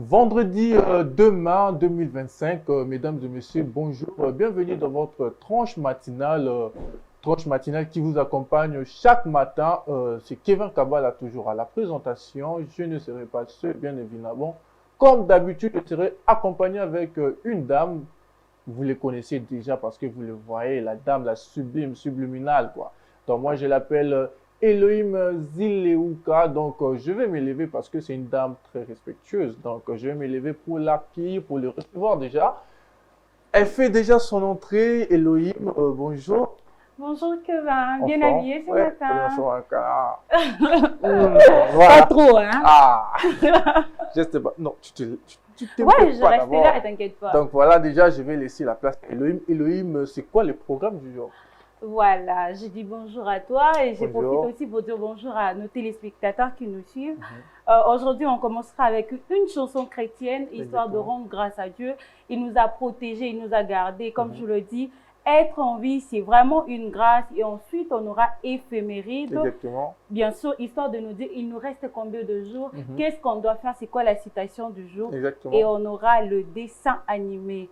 Vendredi 2 mars 2025, mesdames et messieurs, bonjour. Bienvenue dans votre tranche matinale qui vous accompagne chaque matin. C'est Kevin Kabala toujours à la présentation. Je ne serai pas seul, bien évidemment. Comme d'habitude, je serai accompagné avec une dame. Vous les connaissez déjà parce que vous le voyez, la dame, la sublime, subliminale, quoi. Donc moi, je l'appelle Elohim Zileuka. Donc je vais m'élever parce que c'est une dame très respectueuse. Donc je vais m'élever pour l'accueillir, pour le recevoir déjà. Elle fait déjà son entrée. Elohim, bonjour. Bonjour Kevin, bien Enfin, habillé ce ouais, matin. Voilà. Pas trop, hein? Ah, je sais pas. Non, tu t'es Ouais, je pas restais d'abord. là, t'inquiète pas. Donc voilà, déjà, je vais laisser la place à Elohim. Elohim, c'est quoi le programme du jour? Voilà, je dis bonjour à toi et je Bonjour. profite aussi pour dire bonjour à nos téléspectateurs qui nous suivent. Aujourd'hui, on commencera avec une chanson chrétienne, histoire de Exactement. rendre grâce à Dieu. Il nous a protégés, il nous a gardés. Comme je le dis, être en vie, c'est vraiment une grâce. Et ensuite, on aura éphéméride. Exactement. Bien sûr, histoire de nous dire, il nous reste combien de jours, Mhm. qu'est-ce qu'on doit faire, c'est quoi la citation du jour. Exactement. Et on aura le dessin animé,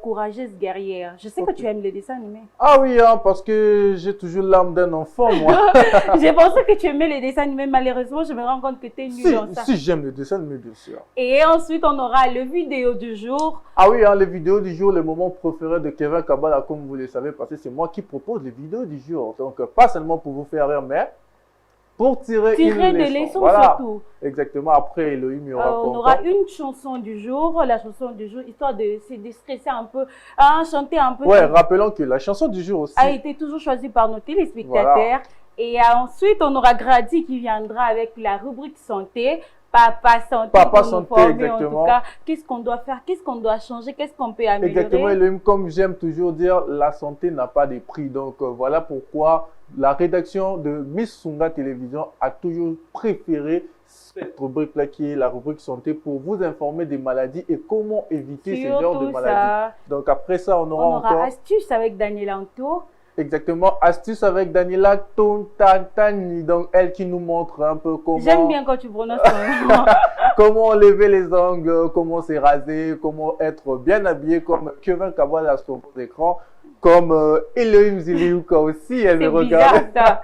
Courageuse guerrière. Je sais que Ok. tu aimes les dessins animés. Ah oui, hein, parce que j'ai toujours l'âme d'un enfant, moi. J'ai pensé que tu aimais les dessins animés, malheureusement, je me rends compte que tu es nul dans ça. Si j'aime le dessin, mais bien sûr. Et ensuite, on aura le vidéo du jour. Ah oui, hein, les vidéos du jour, les moments préférés de Kevin Kabala, comme vous le savez, parce que c'est moi qui propose les vidéos du jour. Donc, pas seulement pour vous faire rire, mais pour tirer une Des leçon. leçons Voilà, surtout. exactement. Après, Elohim, il y aura On quoi aura encore? une chanson du jour, la chanson du jour, histoire de se déstresser un peu, hein, chanter un peu. Ouais, rappelons que la chanson du jour aussi. A été toujours choisie par nos téléspectateurs. Voilà. Et ensuite, on aura Grady qui viendra avec la rubrique santé. Papa santé, Papa pour nous santé, former, exactement. En tout cas, qu'est-ce qu'on doit faire, qu'est-ce qu'on doit changer, qu'est-ce qu'on peut améliorer. Exactement, Elohim, comme j'aime toujours dire, la santé n'a pas de prix. Donc, voilà pourquoi la rédaction de Miss Sunga Télévision a toujours préféré cette rubrique-là qui est la rubrique santé pour vous informer des maladies et comment éviter ce genre de Surtout maladies. ça, Donc, après ça, on aura on aura encore... astuce avec Daniel Anto. Exactement, astuce avec Daniela Tontantani, donc elle qui nous montre un peu J'aime bien quand tu prononces ton nom. comment lever les ongles, comment se raser, comment être bien habillé comme Kevin Kabala sur votre écran, comme Elohim Ziliuka aussi, elle C'est me bizarre regarde. ça.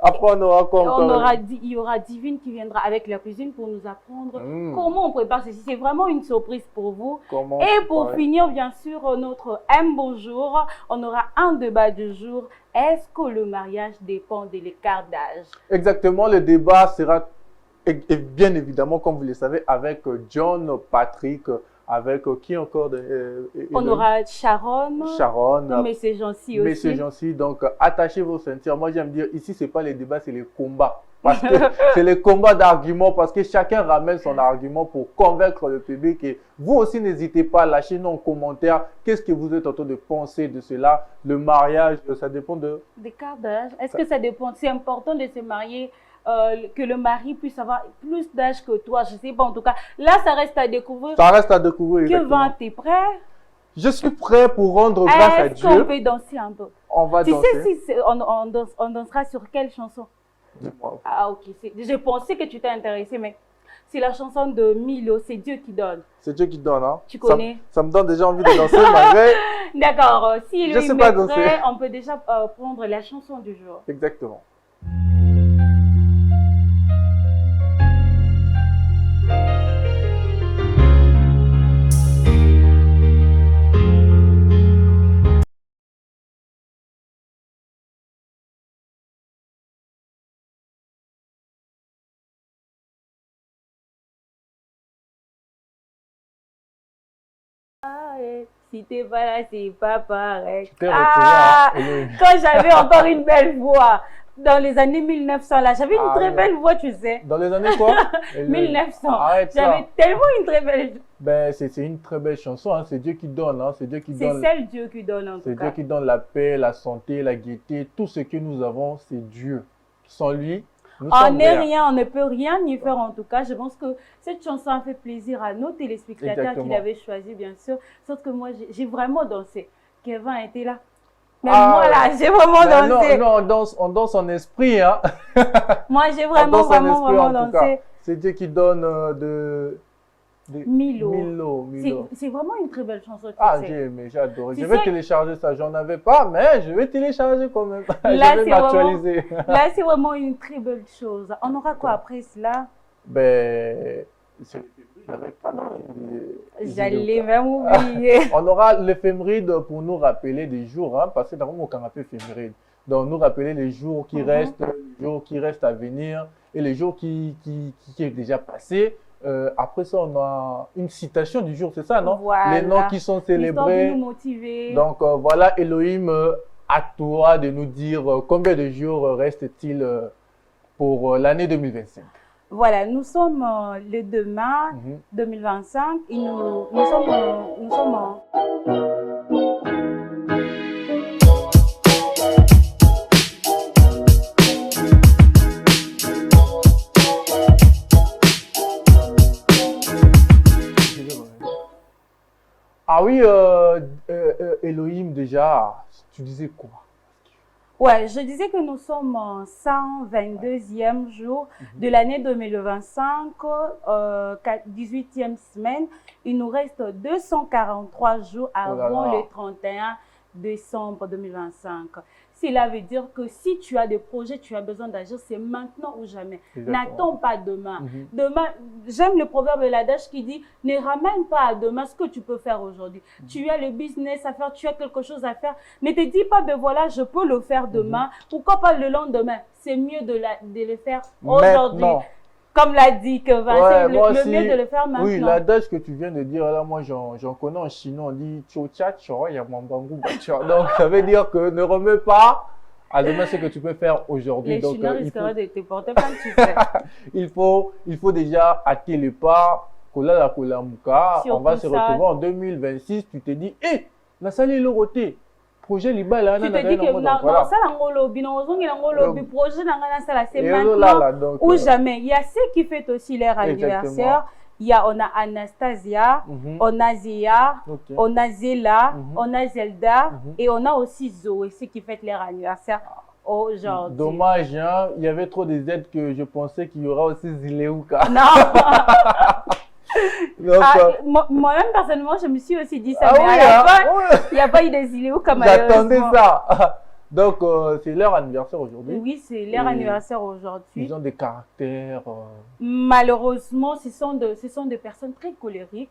Après, on aura quoi Et encore? il y aura Divine qui viendra avec la cuisine pour nous apprendre Mm. comment on prépare ceci. C'est vraiment une surprise pour vous. Comment Et pour préparer? finir, bien sûr, notre M bonjour, on aura un débat du jour. Est-ce que le mariage dépend de l'écart d'âge? Exactement, le débat sera et bien évidemment, comme vous le savez, avec John Patrick, avec qui encore On aura Sharon, Sharon, mais c'est gentil aussi. Messieurs gentils, donc attachez vos ceintures. Moi, j'aime dire, ici, c'est pas les débats, c'est les combats. Parce que c'est les combats d'arguments, parce que chacun ramène son argument pour convaincre le public. Et vous aussi, n'hésitez pas, lâchez-nous en commentaire qu'est-ce que vous êtes en train de penser de cela. Le mariage, ça dépend de... D'écart d'âge? Est-ce que ça dépend? C'est important de se marier, que le mari puisse avoir plus d'âge que toi. Je sais pas, en tout cas. Là, ça reste à découvrir. Ça reste à découvrir. Que Exactement. va, t'es prêt? Je suis prêt pour rendre grâce à Est-ce qu'on Dieu. peut danser un peu? On va Tu danser. sais, si on dansera sur quelle chanson? Dis-moi. Ah, ok. J'ai pensé que tu t'es intéressé, mais c'est la chanson de Milo, c'est Dieu qui donne. C'est Dieu qui donne, hein. Tu connais? Ça me donne déjà envie de danser, malgré... D'accord. Si Je sais lui pas est danser. prêt, on peut déjà prendre la chanson du jour. Exactement. Si t'es pas là, c'est pas pareil. Tu t'es retrouvé, Ah, hein, Elohim. quand j'avais encore une belle voix, dans les années 1900, là, j'avais une Ah, très oui. belle voix, tu sais. Dans les années quoi? Elohim. 1900. Arrête ça. J'avais tellement une très belle. Ben, c'est une très belle chanson, hein. C'est Dieu qui donne, hein. C'est Dieu qui C'est donne. celle Dieu qui donne en C'est tout Dieu cas. qui donne la paix, la santé, la gaieté. Tout ce que nous avons, c'est Dieu. Sans lui, nous On sommes n'est rien. rien, on ne peut rien y faire en tout cas. Je pense que cette chanson a fait plaisir à nos téléspectateurs qui Exactement. l'avaient choisi, bien sûr. Sauf que moi, j'ai vraiment dansé. Kevin était là. Mais Ah, moi, là, j'ai vraiment Ben dansé. non, on danse en esprit, hein. Moi, j'ai On vraiment, danse en esprit, vraiment en tout cas. dansé. C'est Dieu qui donne de Milo. Milo. C'est vraiment une très belle chanson. Ah, sais. j'ai aimé, j'ai adoré. Tu Je vais sais- télécharger ça. J'en avais pas, mais je vais télécharger quand même. Là, Je vais c'est m'actualiser. Là, c'est vraiment une très belle chose. On aura quoi après cela? Ben, c'est l'éphéméride avec pas non, J'allais même oublier. On aura l'éphéméride pour nous rappeler des jours, hein, parce que dans mon canapé éphéméride. Donc, nous rappeler les jours qui restent, les jours qui restent à venir et les jours qui est déjà passé. Après ça, on a une citation du jour, c'est ça, non? Voilà. Les noms qui sont Histoire de célébrés. nous motiver. Donc, voilà, Elohim, à toi de nous dire combien de jours reste-t-il pour l'année 2025. Voilà, nous sommes le 2 mars 2025 et nous sommes en... Ah oui, Elohim, déjà, tu disais quoi? Ouais, je disais que nous sommes en 122e jour de l'année 2025, 18e semaine. Il nous reste 243 jours avant le 31 décembre 2025. Cela veut dire que si tu as des projets, tu as besoin d'agir, c'est maintenant ou jamais. N'attends pas demain. Demain, j'aime le proverbe de l'adage qui dit « Ne ramène pas à demain ce que tu peux faire aujourd'hui. Tu as le business à faire, tu as quelque chose à faire. Ne te dis pas « Ben voilà, je peux le faire demain. Pourquoi pas le lendemain ?» C'est mieux de le faire aujourd'hui. Comme l'a dit que Vincent, le mieux de le faire maintenant. Oui, l'adage que tu viens de dire, là, moi, j'en connais en chinois, on dit « Chocha, choa, yamambangu, bacha ». Donc, ça veut dire que ne remets pas à demain ce que tu peux faire aujourd'hui. Les Chinois risqueraient de te porter plainte, tu sais. il faut déjà hâter le pas. Kola kola muka. On va se retrouver en 2026. Tu te dis, hé, la salle est loroté. Projet liba là. Tu te dis que ça l'angolobi, projet là, c'est maintenant ou jamais. Il y a ceux qui fêtent aussi leur anniversaire. On a Anastasia, on a Zia, on a Zela, on a Zelda et on a aussi Zoé, ceux qui fêtent leur anniversaire aujourd'hui. Dommage, hein? Il y avait trop de Z que je pensais qu'il y aura aussi Zileuka. Non. Moi-même, personnellement, je me suis aussi dit ça, mais il n'y a pas eu de Zileuka malheureusement. J'attendais ça. Donc, c'est leur anniversaire aujourd'hui. Oui, c'est leur anniversaire aujourd'hui. Ils ont des caractères. Malheureusement, ce sont des personnes très colériques.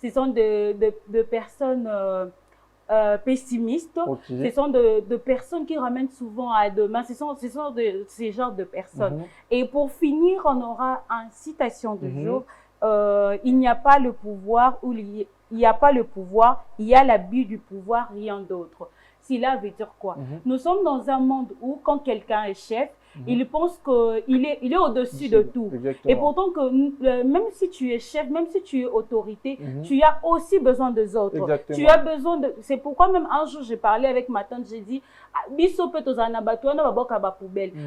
Ce sont de personnes pessimistes. Ce sont de personnes qui ramènent souvent à demain. Ce sont de ces genres de personnes. Et pour finir, on aura une citation du jour. Il n'y a pas le pouvoir ou il n'y a pas le pouvoir, il y a l'abus du pouvoir, rien d'autre. Cela veut dire quoi? Nous sommes dans un monde où quand quelqu'un est chef, il pense qu'il est au-dessus de tout. Exactement. Et pourtant, même si tu es chef, même si tu es autorité, tu as aussi besoin des autres. Exactement. Tu as besoin de... C'est pourquoi même un jour, j'ai parlé avec ma tante, j'ai dit,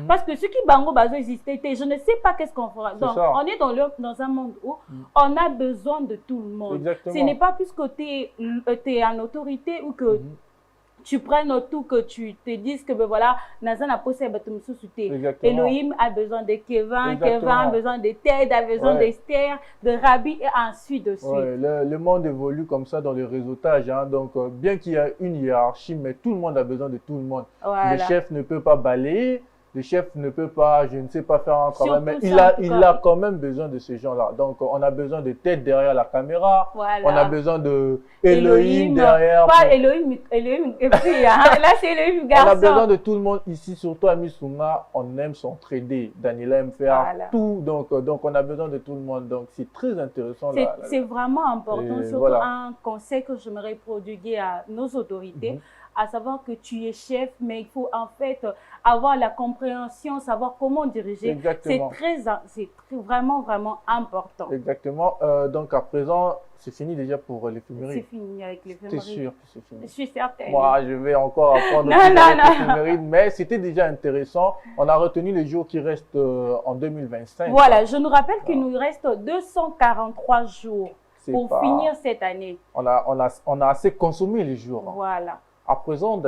parce que ceux qui bango bazo existent, je ne sais pas qu'est-ce qu'on fera. Donc, on est dans un monde où on a besoin de tout le monde. Exactement. Ce n'est pas plus que tu es en autorité ou que tu prennes tout, que tu te dises que ben voilà, Nazan a posé Elohim a besoin de Kevin, Kevin a besoin de Ted, a besoin d'Esther, de Rabbi et ainsi de suite. Le monde évolue comme ça dans le réseautage. Hein. Donc, bien qu'il y ait une hiérarchie, mais tout le monde a besoin de tout le monde. Voilà. Le chef ne peut pas balayer. Le chef ne peut pas, je ne sais pas faire un travail, mais il a quand même besoin de ces gens-là. Donc, on a besoin de tête derrière la caméra. Voilà. On a besoin de Elohim derrière. Pas Elohim, et puis, hein, là, c'est Elohim garçon. On a besoin de tout le monde ici, surtout à Missouma. On aime s'entraider. Daniela aime faire tout. Donc, on a besoin de tout le monde. Donc, c'est très intéressant. C'est vraiment important. Surtout un conseil que j'aimerais prodiguer à nos autorités. À savoir que tu es chef, mais il faut en fait avoir la compréhension, savoir comment diriger. C'est vraiment, vraiment important. Exactement. Donc, à présent, c'est fini déjà pour l'éphéméride. C'est fini avec l'éphéméride. C'est sûr que c'est fini. Je suis certaine. Moi, je vais encore apprendre l'éphéméride, mais c'était déjà intéressant. On a retenu les jours qui restent en 2025. Voilà, je nous rappelle qu'il nous reste 243 jours pour finir cette année. On a assez consommé les jours. Voilà. À présent,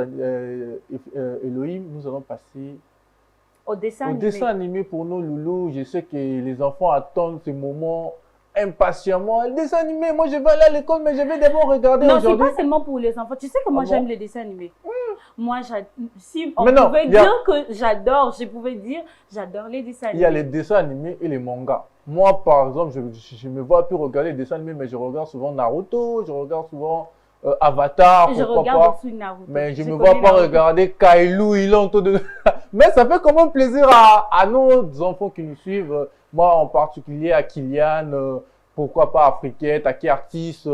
Elohim, nous allons passer au dessin animé pour nos loulous. Je sais que les enfants attendent ce moment impatiemment. Le dessin animé, moi je vais aller à l'école, mais je vais d'abord regarder aujourd'hui. Non, c'est pas seulement pour les enfants. Tu sais que moi j'aime les dessins animés. Moi, si on non, pouvait dire que j'adore, je pouvais dire j'adore les dessins animés. Il y a les dessins animés et les mangas. Moi, par exemple, je me vois plus regarder les dessins animés, mais je regarde souvent Naruto, je regarde souvent Avatar, je regarde aussi Naruto. Mais je ne me vois pas regarder Kailou, Ilanto. Mais ça fait quand même plaisir à nos enfants qui nous suivent. Moi, en particulier, à Kylian, pourquoi pas à Friquette, à Kertis,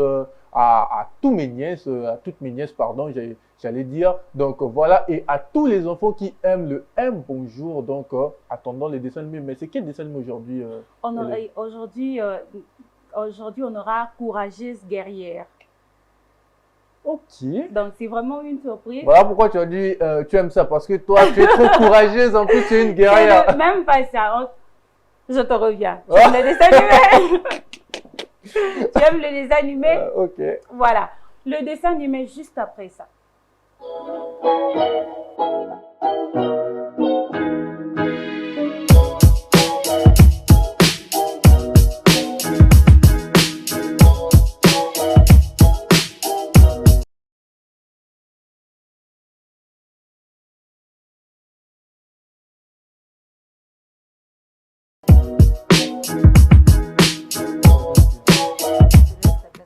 à tous mes nièces, à toutes mes nièces, pardon, j'allais dire. Donc voilà, et à tous les enfants qui aiment le M Bonjour, donc attendant les dessins animés. Mais c'est quel dessin animé aujourd'hui Aujourd'hui, on aura Courageuse Guerrière. Ok. Donc, c'est vraiment une surprise. Voilà pourquoi tu as dit tu aimes ça. Parce que toi, tu es trop courageuse. En plus, tu es une guerrière. Même pas ça. Je te reviens. Tu aimes les dessins animés? Tu aimes les dessins animés? Ok. Voilà. Le dessin animé juste après ça.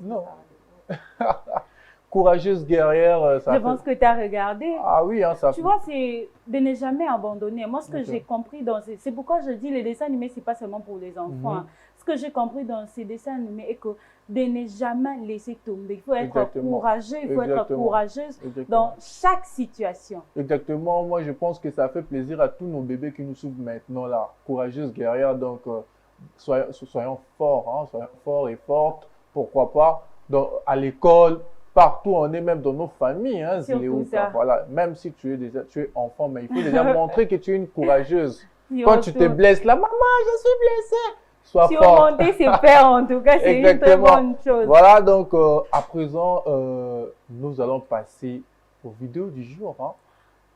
Non. Courageuse guerrière. Ça je pense que tu as regardé. Ah oui, hein, ça. Tu vois, c'est de ne jamais abandonner. Moi, ce que j'ai compris dans c'est pourquoi je dis les dessins animés, c'est pas seulement pour les enfants. Hein. Ce que j'ai compris dans ces dessins animés est que de ne jamais laisser tomber. Il faut être courageux, il faut être courageuse dans chaque situation. Exactement. Moi, je pense que ça fait plaisir à tous nos bébés qui nous suivent maintenant là. Courageuse guerrière. Donc, soyons forts, hein, soyons forts et fortes. Pourquoi pas à l'école, partout, on est même dans nos familles. Hein, voilà. Même si tu es enfant, mais il faut déjà montrer que tu es une courageuse. Quand tu te blesses, là, maman, je suis blessée. Sois forte. Surmonter ses peurs, en tout cas, c'est une très bonne chose. Voilà, donc à présent, nous allons passer aux vidéos du jour. Hein.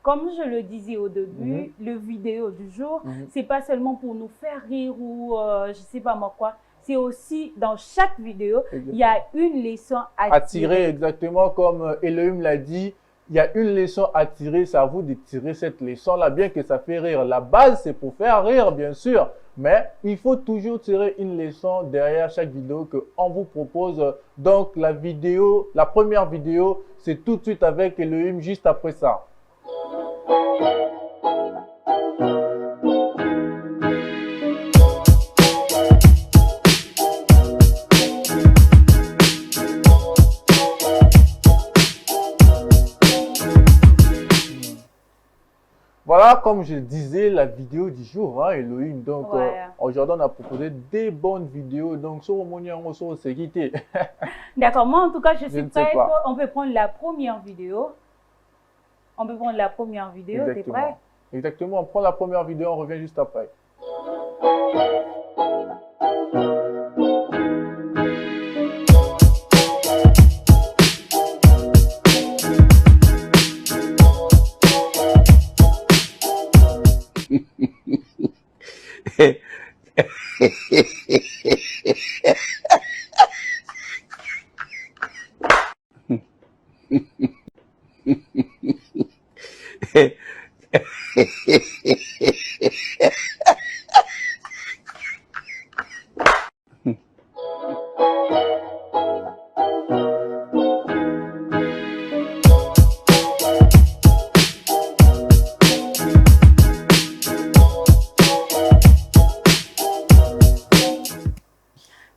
Comme je le disais au début, le vidéo du jour, c'est pas seulement pour nous faire rire ou je sais pas moi quoi. C'est aussi, dans chaque vidéo, il y a une leçon à tirer. Exactement comme Elohim l'a dit, il y a une leçon à tirer. C'est à vous de tirer cette leçon-là, bien que ça fait rire. La base, c'est pour faire rire, bien sûr. Mais il faut toujours tirer une leçon derrière chaque vidéo qu'on vous propose. Donc, la première vidéo, c'est tout de suite avec Elohim, juste après ça. Voilà, comme je disais, la vidéo du jour, hein, Elohim. Donc, aujourd'hui, on a proposé des bonnes vidéos. Donc, sur le moyen, sur sécurité. D'accord, moi, en tout cas, je suis prête. On peut prendre la première vidéo. On peut prendre la première vidéo. T'es prêt? Exactement, on prend la première vidéo, on revient juste après.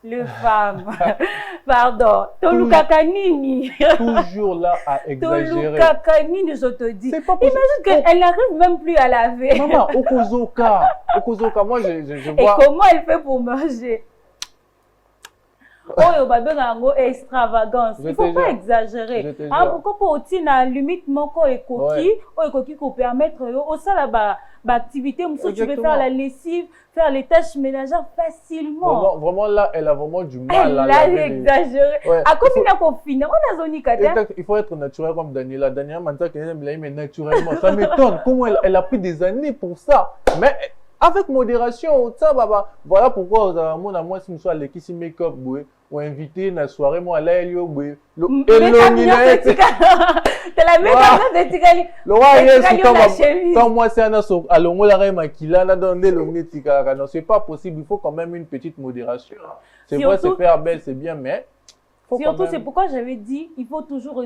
Le femme, pardon, Toluka Kanini. Toujours là à exagérer. Toluka Kanini, je te dis. Imagine qu'elle n'arrive même plus à laver. Maman, Okozoka, moi je vois. Et comment elle fait pour manger? Oh, il extravagance. Il ne faut pas exagérer. Pourquoi pas aussi na limite moko et coquille pour permettre au ça là activité tu veux faire la lessive, faire les tâches ménagères facilement. Vraiment là, elle a vraiment du mal. Elle a exagéré. À combien de confiné, on a zone il faut être naturel comme Daniela. Daniela Manta qui est naturellement. Ça m'étonne comment elle a pris des années pour ça. Mais avec modération. Ça, voilà pourquoi moi, si je suis allé ici make-up, ou invité dans la soirée, moi, là, il y a t'es la même de Tigali. le roi quand moi, c'est un alongo la reine maquilla, là, dans les longues tika. Non, c'est pas possible. Il faut quand même une petite modération. C'est vrai, c'est faire belle, c'est bien, mais. Surtout, c'est pourquoi j'avais dit, il faut toujours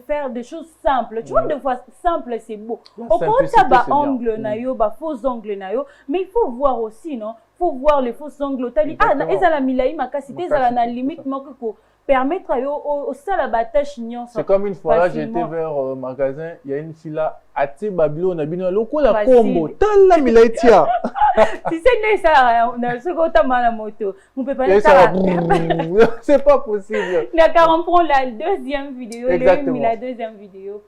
faire des choses simples. Tu vois, des fois, simple, c'est beau. Au contraire, ça va angle nayo, faux angle nayo, mais il faut voir aussi, non? Il faut voir les faux angles. Tu as dit, ah, et ça la milaï, ma cassité, ça la limite, pour permettre au salle à batache. C'est comme une fois là, j'étais vers le magasin, il y a une fille là, à Babylone, on a bien loko la combo, tal la milaï tia. Si c'est ça, on a ce qu'on t'a mal à moto. On peut pas le faire. C'est pas possible. D'accord, on prend la deuxième vidéo. Exactement. La deuxième vidéo.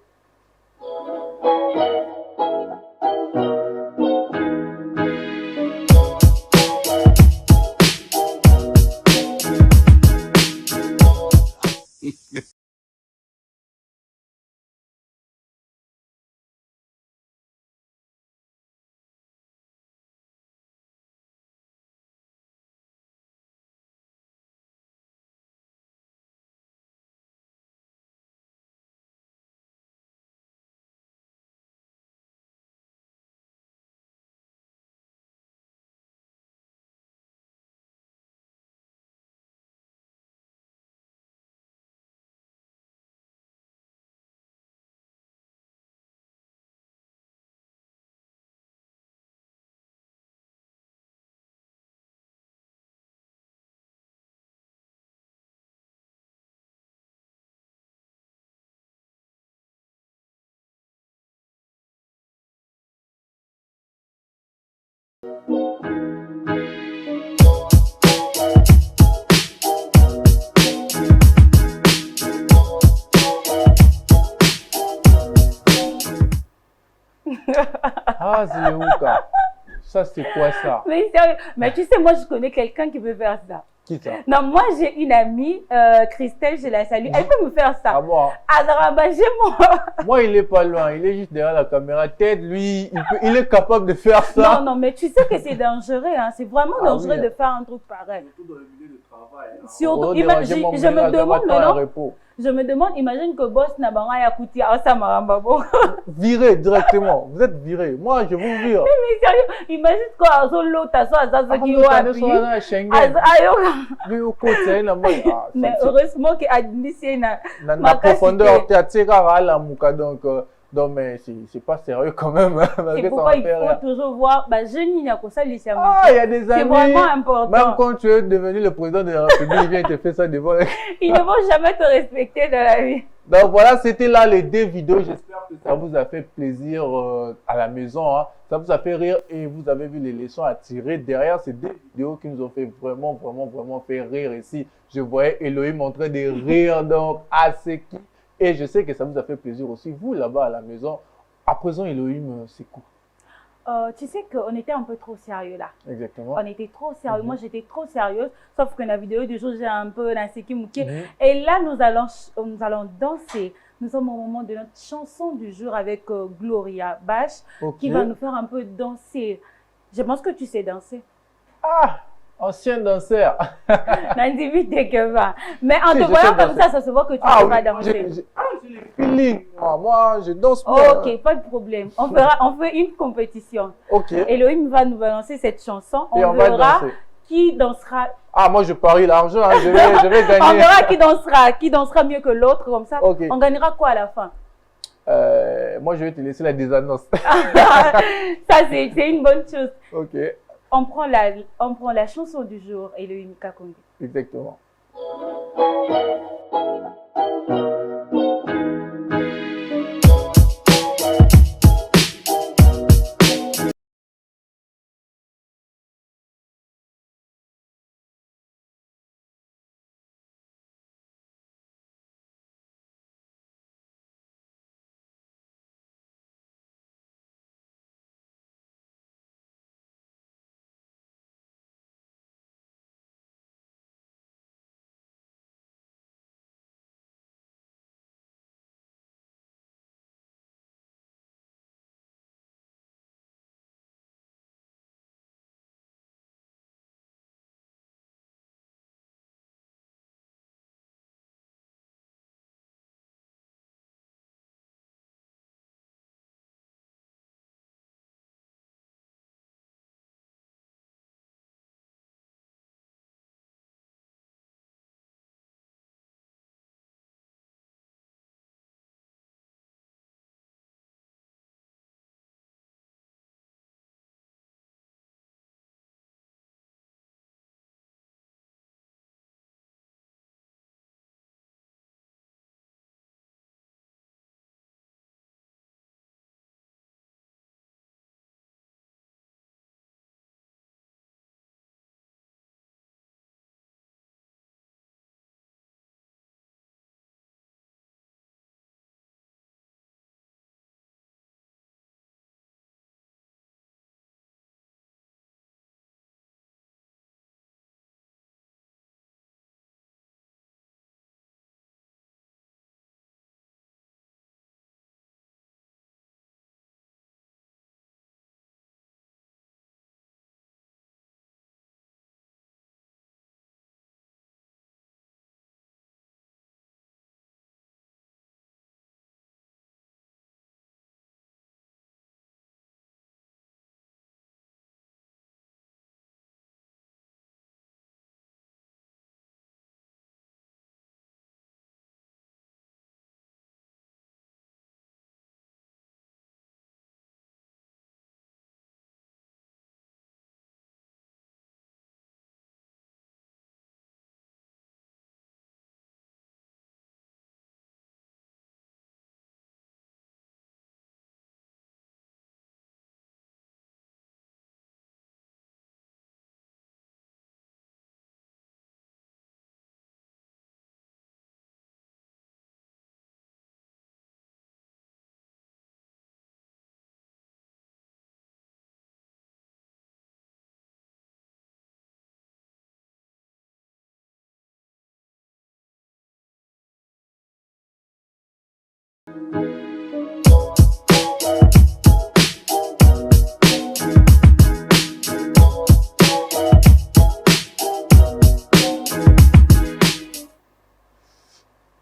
Ah, c'est Ouka. Ça, c'est quoi ça? Mais sérieux, mais tu sais, moi, je connais quelqu'un qui peut faire ça. Qui ça? Non, moi, j'ai une amie, Christelle, je la salue. Elle peut me faire ça. Ah bon? Alors, moi, il est pas loin. Il est juste derrière la caméra. Tête, lui, il est capable de faire ça. Non, mais tu sais que c'est dangereux. Hein. C'est vraiment dangereux de faire un truc pareil. Surtout dans le milieu de travail. Hein. Surtout, je me demande, imagine que boss n'a pas rien à coûter à ça, marambabo. Viré directement. Vous êtes viré. Moi, je vous vire. Mais sérieux, imagine quoi, l'autre, mais heureusement qu'il a admis ma profondeur, donc, mais c'est pas sérieux quand même. C'est pourquoi il faut toujours voir. Il y a des amis. C'est vraiment important. Même quand tu es devenu le président de la République, il vient te faire ça devant. Ils ne vont jamais te respecter dans la vie. Donc voilà, c'était là les deux vidéos. J'espère que ça vous a fait plaisir à la maison. Hein. Ça vous a fait rire et vous avez vu les leçons à tirer derrière ces deux vidéos qui nous ont fait vraiment fait rire ici. Je voyais Elohim en train de rire donc à ce qui. Et je sais que ça vous a fait plaisir aussi, vous là-bas à la maison. À présent, Elohim, c'est quoi? Tu sais qu'on était un peu trop sérieux là. Exactement. On était trop sérieux. Moi, j'étais trop sérieuse. Sauf que la vidéo du jour, j'ai un peu lancé qui mouqué. Et là, nous allons danser. Nous sommes au moment de notre chanson du jour avec Gloria Bash qui va nous faire un peu danser. Je pense que tu sais danser. Ah! Ancien danseur. Mais en te voyant comme ça se voit que tu ne sais pas danser. J'ai les feelings. Moi, je danse pas. Ok, pas de problème. On fait une compétition. Ok. Elohim va nous balancer cette chanson. On verra qui dansera. Ah, moi, je parie l'argent. Hein. Je vais gagner. On verra qui dansera mieux que l'autre. Comme ça, on gagnera quoi à la fin? Moi, je vais te laisser la désannonce. Ça, c'est une bonne chose. Ok. On prend la chanson du jour et le Unika Congo. Exactement.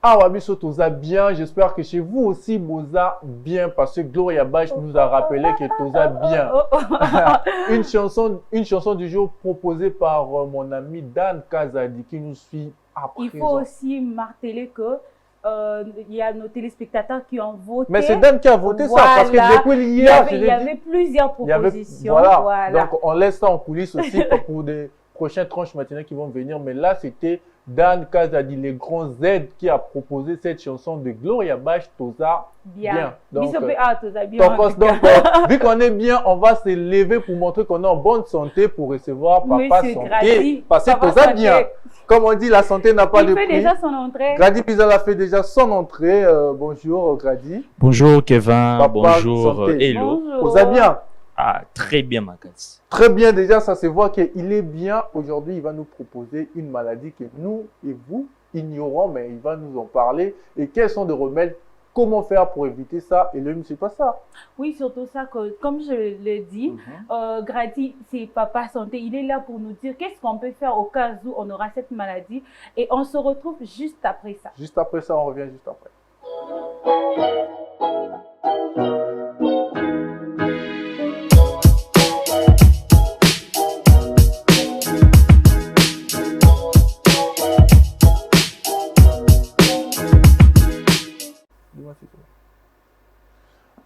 Ah, Wabiso Toza bien, j'espère que chez vous aussi, Boza bien, parce que Gloria Bash nous a rappelé que Toza bien. Une chanson du jour proposée par mon ami Dan Kazadi qui nous suit à présent. Il faut aussi marteler que il y a nos téléspectateurs qui ont voté. Mais c'est Dan qui a voté ça, parce que depuis hier, il y avait plusieurs propositions. Voilà. Donc on laisse ça en coulisses aussi pour des prochaines tranches matinales qui vont venir. Mais là, c'était Dan Kazadi, les grands Z, qui a proposé cette chanson de Gloria Bash, Toza bien. Donc, Toza bien. Vu qu'on est bien, on va se lever pour montrer qu'on est en bonne santé pour recevoir Papa Monsieur Santé. Grady, parce que Toza bien. Comme on dit, la santé n'a pas de prix. Il fait déjà son entrée. Grady Bizal a fait déjà son entrée. Bonjour Grady. Bonjour Kevin. Papa bonjour Santé. Hello. Toza bien. Ah, très bien Makatsi. Très bien, déjà, ça se voit qu'il est bien. Aujourd'hui, il va nous proposer une maladie que nous et vous ignorons, mais il va nous en parler. Et quels sont les remèdes? Comment faire pour éviter ça? Et le c'est pas ça. Oui, surtout ça, que, comme je l'ai dit, Grady, c'est Papa Santé. Il est là pour nous dire qu'est-ce qu'on peut faire au cas où on aura cette maladie. Et on se retrouve juste après ça. Juste après ça, on revient juste après.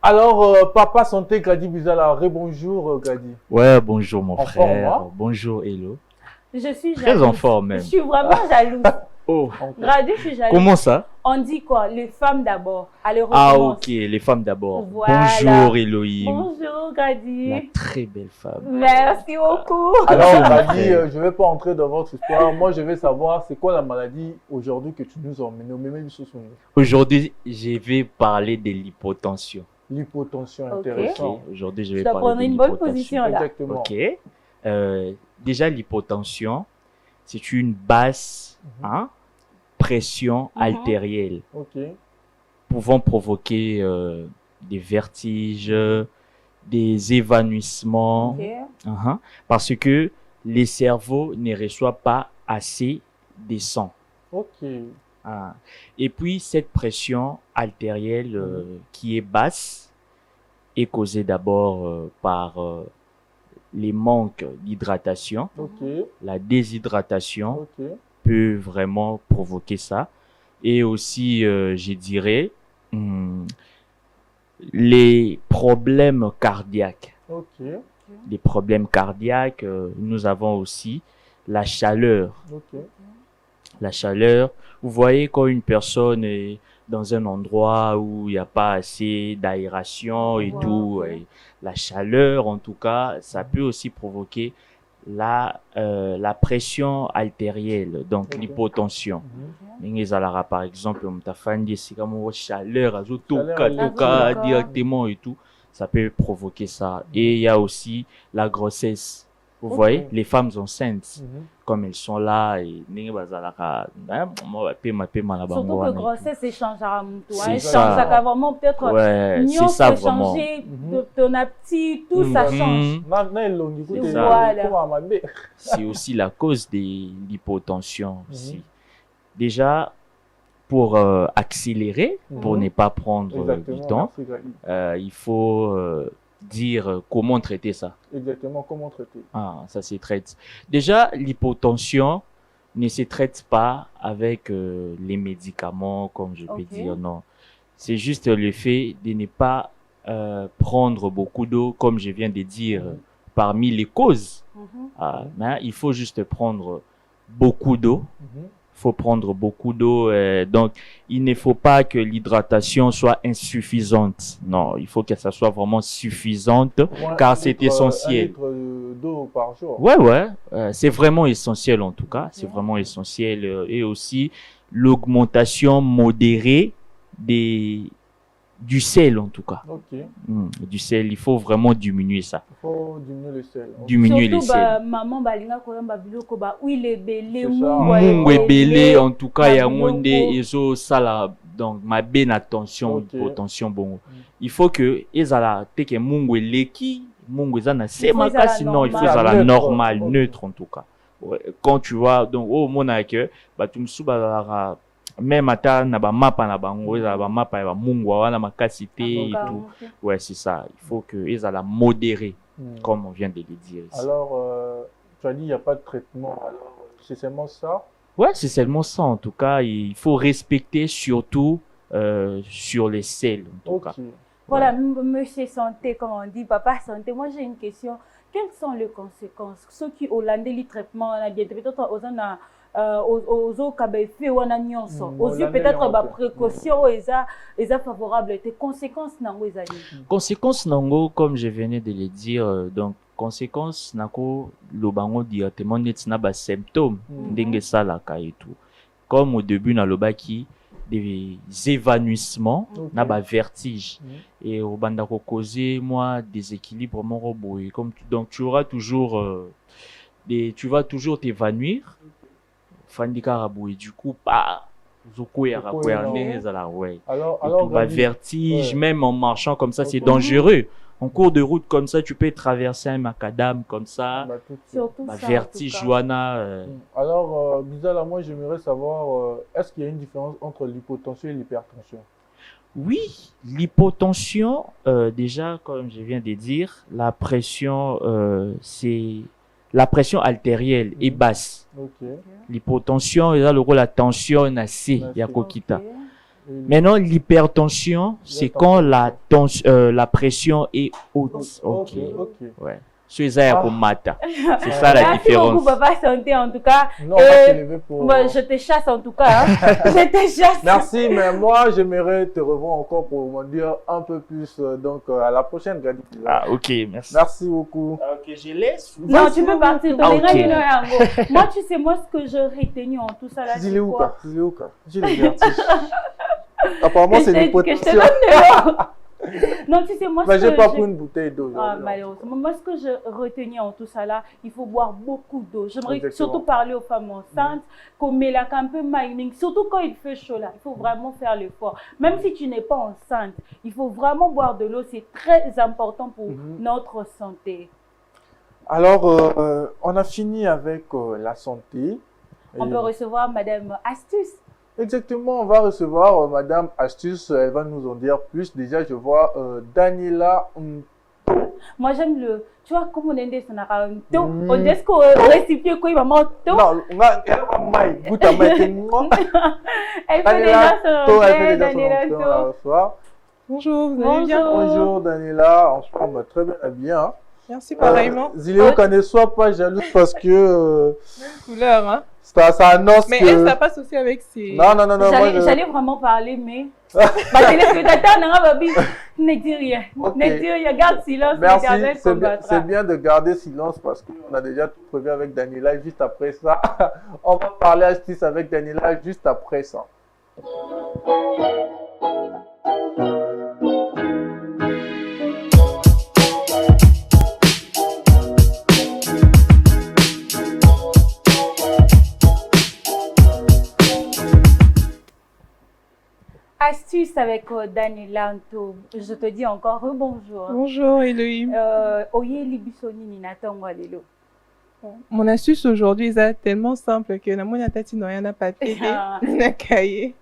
Alors, Papa Santé, Grady Bizala, rebonjour Grady. Ouais, bonjour mon frère. Forme, hein? Bonjour Hello. Je suis très jalouse. En forme même. Je suis vraiment jalouse. Oh. Grady, je suis jalouse. Comment ça? On dit quoi? Les femmes d'abord. Allez, ah ok, les femmes d'abord. Voilà. Bonjour Elohim. Bonjour Grady. La très belle femme. Merci beaucoup. Alors Grady, je ne vais pas entrer dans votre histoire. Moi, je vais savoir c'est quoi la maladie aujourd'hui que tu nous emmènes. Aujourd'hui, je vais parler de l'hypotension. L'hypotension, intéressant. Okay. Aujourd'hui, je vais parler prendre une bonne position là. Exactement. Ok. Déjà, l'hypotension, c'est une basse pression artérielle pouvant provoquer des vertiges, des évanouissements, parce que les cerveaux ne reçoivent pas assez de sang. Et puis, cette pression artérielle qui est basse est causée d'abord par les manques d'hydratation. La déshydratation peut vraiment provoquer ça. Et aussi, je dirais, les problèmes cardiaques. Les problèmes cardiaques, nous avons aussi la chaleur. La chaleur, vous voyez quand une personne est dans un endroit où il n'y a pas assez d'aération et tout, et la chaleur en tout cas, ça peut aussi provoquer la pression artérielle, donc l'hypotension. Par exemple, c'est comme une chaleur, directement et tout, ça peut provoquer ça. Et il y a aussi la grossesse. Vous voyez, les femmes enceintes, comme elles sont là, et surtout que grossesse, c'est changer à mon tour. C'est ça. Vraiment, peut-être, c'est ça vraiment. Ton appétit, tout ça change. C'est aussi la cause de l'hypotension aussi. Déjà, pour accélérer, pour ne pas prendre du temps, il faut dire comment traiter ça. Exactement, comment traiter. Ah, ça se traite. Déjà, l'hypotension ne se traite pas avec les médicaments, comme je peux dire, non. C'est juste le fait de ne pas prendre beaucoup d'eau, comme je viens de dire, parmi les causes. Mais il faut juste prendre beaucoup d'eau. Faut prendre beaucoup d'eau. Donc, il ne faut pas que l'hydratation soit insuffisante. Non, il faut que ça soit vraiment suffisante, car c'est essentiel. 1 litre d'eau par jour. Ouais. C'est vraiment essentiel en tout cas. C'est vraiment essentiel. Et aussi, l'augmentation modérée du sel en tout cas. Du sel, il faut vraiment diminuer ça. Il faut diminuer le sel. Diminuer le sel. Maman balinga koyamba biloko ba huile ebele belé en tout cas il y a monde ezo sala donc ma bonne attention hypotension bon il faut que ezala te que mungu eleki mungu ezana c'est maka sinon il faut ezala normal neutre en tout cas quand tu vois donc au mona que batumsu ba même ata na ba mapa na bango ezala ba mapa ya mungu wana makasi te et tout ouais c'est ça il faut que ezala modéré comme on vient de le dire ici. Alors tu as dit il n'y a pas de traitement alors c'est seulement ça? Ouais, c'est seulement ça en tout cas. Il faut respecter surtout sur les selles en tout cas. Voilà, monsieur santé, comme on dit, papa santé. Moi j'ai une question. Quelles sont les conséquences? Ceux qui hollandais le traitement, on a bien peut-être aux autres cabefé ou en agnon. Aux yeux peut-être ma précaution est favorable. Les conséquences n'ango ezali. Conséquences n'ango comme je venais de le dire donc. Conséquence nako lobango directement netina ba symptômes ndenge salaka et tout comme au début na lobaki des évanouissements na ba vertige et au banda ko causer moi déséquilibre moko boy comme donc tu auras toujours tu vas toujours t'évanouir fandika raboué du coup pas zoko ya rakoya ndenge zala ouais alors ba vertige même en marchant comme ça c'est dangereux. En cours de route comme ça, tu peux traverser un macadam comme ça, vertige, Joana. Alors, Bizala, moi j'aimerais savoir, est-ce qu'il y a une différence entre l'hypotension et l'hypertension? Oui, l'hypotension, déjà, comme je viens de dire, la pression, c'est la pression artérielle est basse. L'hypotension, il y a le rôle la tension, il y a Kokita. Maintenant, l'hypertension, c'est quand la pression est haute. Ok. Ouais. C'est ça la différence. Merci beaucoup, papa santé, en tout cas. Non, moi, je te chasse en tout cas. Je te chasse. Merci, mais moi, j'aimerais te revoir encore pour m'en dire un peu plus. Donc, à la prochaine, Gadi. Ah, ok, merci. Merci beaucoup. Ok, je laisse. Non, tu peux partir. Moi, tu sais, moi, ce que j'ai retenu en tout ça là, c'est quoi? J'ai le vertige. Apparemment, c'est l'hypotension. Non, tu sais, moi, j'ai pas pris une bouteille d'eau. Malheureusement, moi, ce que je retenais en tout ça là, il faut boire beaucoup d'eau. J'aimerais surtout parler aux femmes enceintes, qu'on met là un peu mining, surtout quand il fait chaud là. Il faut vraiment faire l'effort. Même si tu n'es pas enceinte, il faut vraiment boire de l'eau. C'est très important pour notre santé. Alors, on a fini avec la santé. On peut recevoir Madame Astuce. Exactement, on va recevoir Madame Astuce, elle va nous en dire plus. Déjà, je vois Daniela. Moi, j'aime le. Tu vois, comme on est des on dit ce qu'on récipient quoi, il va monter. Non, elle fait déjà son soir. Bonjour, vous allez bien? Bonjour Daniela, on se prend très bien habillé. Hein. Merci, pareillement. Ziléo, ne sois pas jalouse parce que. Même couleur, hein. Ça annonce mais que... elle, ça passe aussi avec ses... Non. J'allais vraiment parler, mais... Ne dis rien. Ne dis rien, garde silence. Merci, c'est bien de garder silence parce qu'on a déjà tout prévu avec Daniela juste après ça. On va parler astuce avec Daniela juste après ça. Astuce avec Daniela Nto. Je te dis encore bonjour. Bonjour Elohim. Mon astuce aujourd'hui est tellement simple que n'a pas cahier.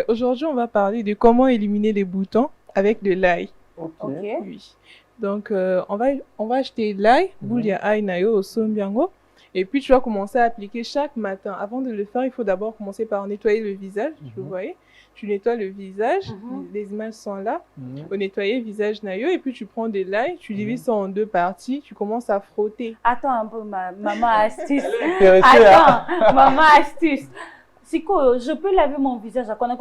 Aujourd'hui, on va parler de comment éliminer les boutons avec de l'ail. Oui. Donc, on va acheter l'ail, boulia ail nayo au sombiango. Et puis, tu vas commencer à appliquer chaque matin. Avant de le faire, il faut d'abord commencer par nettoyer le visage. Vous voyez? Tu nettoies le visage, les images sont là. On nettoie le visage nayo et puis tu prends de l'ail, tu divises ça en deux parties, tu commences à frotter. Attends un peu, maman astuce. Attends, maman astuce. Siko, je peux laver mon visage. Quand on a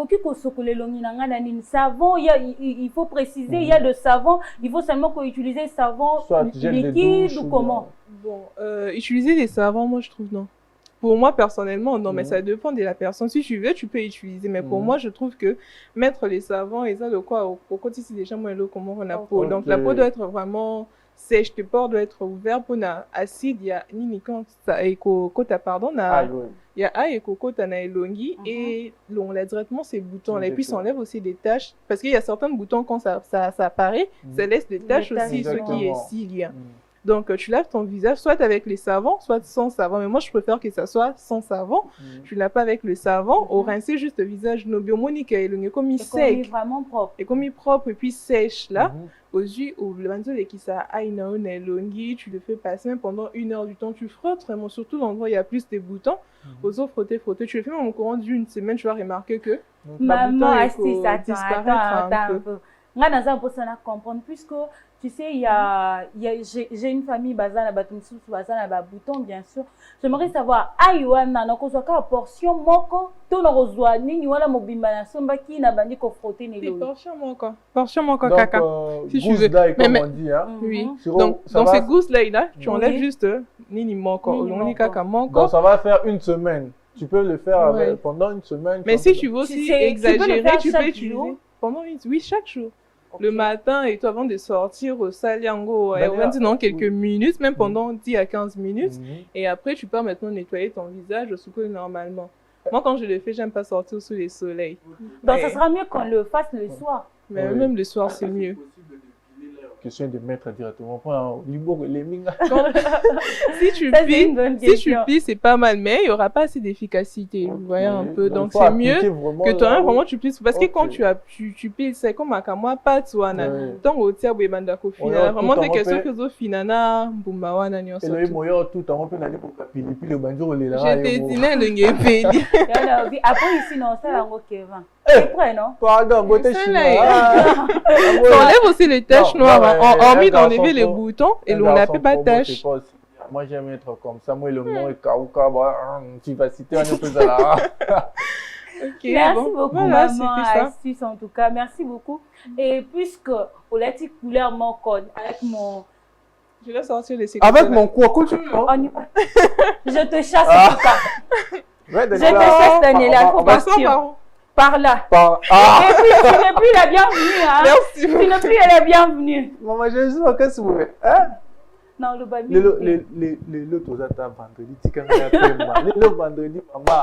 savon, il faut préciser, il y a de savon, il faut seulement utiliser savon liquide ou comment? Bon, utiliser des savons, moi je trouve non. Pour moi, personnellement, non, mais ça dépend de la personne. Si tu veux, tu peux utiliser. Mais pour moi, je trouve que mettre les savons, et ça, de quoi, au côté, c'est déjà moins l'eau comment on a peau. Donc, la peau doit être vraiment sèche, le port doit être ouvert pour acide, il y a ni quand ça, et côté, pardon, Il y a A et Coco, tu as elongi et on l'a directement ces boutons-là. Et puis, ça enlève aussi des taches. Parce qu'il y a certains boutons, quand ça apparaît, ça laisse des taches aussi, ce qui est cilié. Donc, tu laves ton visage soit avec les savons, soit sans savon. Mais moi, je préfère que ça soit sans savon. Tu ne laves pas avec le savon. Au rincer juste le visage, nos biomonica et comme il sec. Comme vraiment propre. Et comme il est propre et puis sèche là, aux yeux, ou le bandeau de qui ça aille dans une longueur, tu le fais passer même pendant 1 heure du temps. Tu frottes vraiment, surtout l'endroit où il y a plus de boutons. Aux autres, frotter. Tu le fais même au courant d'une semaine, tu vas remarquer que. Maman, assise, attends un peu. Moi, dans un peu, ça n'a comprendre, puisque tu sais, j'ai une famille basée à la bouton, bien sûr. J'aimerais savoir, aïwana, na kozwaka portion moko, to na kozwa nini wala mobimba na somba ki na bandi ko frotter ne lo. Portion moko kaka. Si tu veux. Comme on dit, hein. Oui. Donc ces gousses là, tu enlèves juste nini moko, on kaka moko. Donc ça va faire 1 semaine. Tu peux le faire pendant 1 semaine. Mais si tu veux aussi exagérer, tu peux utiliser pendant chaque jour. Le matin et tout avant de sortir au Saliango, on va dire dans quelques minutes, même pendant 10 à 15 minutes. Et après, tu peux maintenant nettoyer ton visage au soukou normalement. Moi, quand je le fais, j'aime pas sortir sous les soleils. Donc, ça sera mieux qu'on le fasse le soir. Mais même le soir, c'est mieux. Question de mettre directement au niveau les mingas. Si tu plies, c'est pas mal, mais il n'y aura pas assez d'efficacité. Vous voyez un peu. Donc c'est mieux que toi, vraiment, tu plies. Parce que quand tu plies, c'est comme à moi, pas toi. Donc, au tia, oui, bandako fina. Vraiment, c'est question que zo finana, bumbawana, nyo so. Et le moyen tout en fait, n'allez pas piler, puis le banjo, le là. J'étais dîné le ngépeli. Après, ici, non, ça, là, Kevin. C'est prêt, non? Pardon, beauté chinois. On enlève aussi les taches noires. Hormis d'enlever les boutons et on n'a pas de taches. Moi, j'aime être comme ça. Moi, le mot est kaouka, tu vas citer un peu de là. Merci beaucoup, maman, Astuce, en tout cas. Merci beaucoup. Et puisque on a dit couleur mon code avec mon... Je vais sortir les séquences. Avec mon quoi, tu veux? On y va. Je te chasse, en tout cas. Je te chasse, Daniela. Il faut partir. Par là. Et puis, tu n'es plus la bienvenue, hein. Merci. Tu n'es plus la bienvenue. Maman, je suis qu'est-ce que vous voulez? Non, le baby. L'autre vendredi, le vendredi, maman.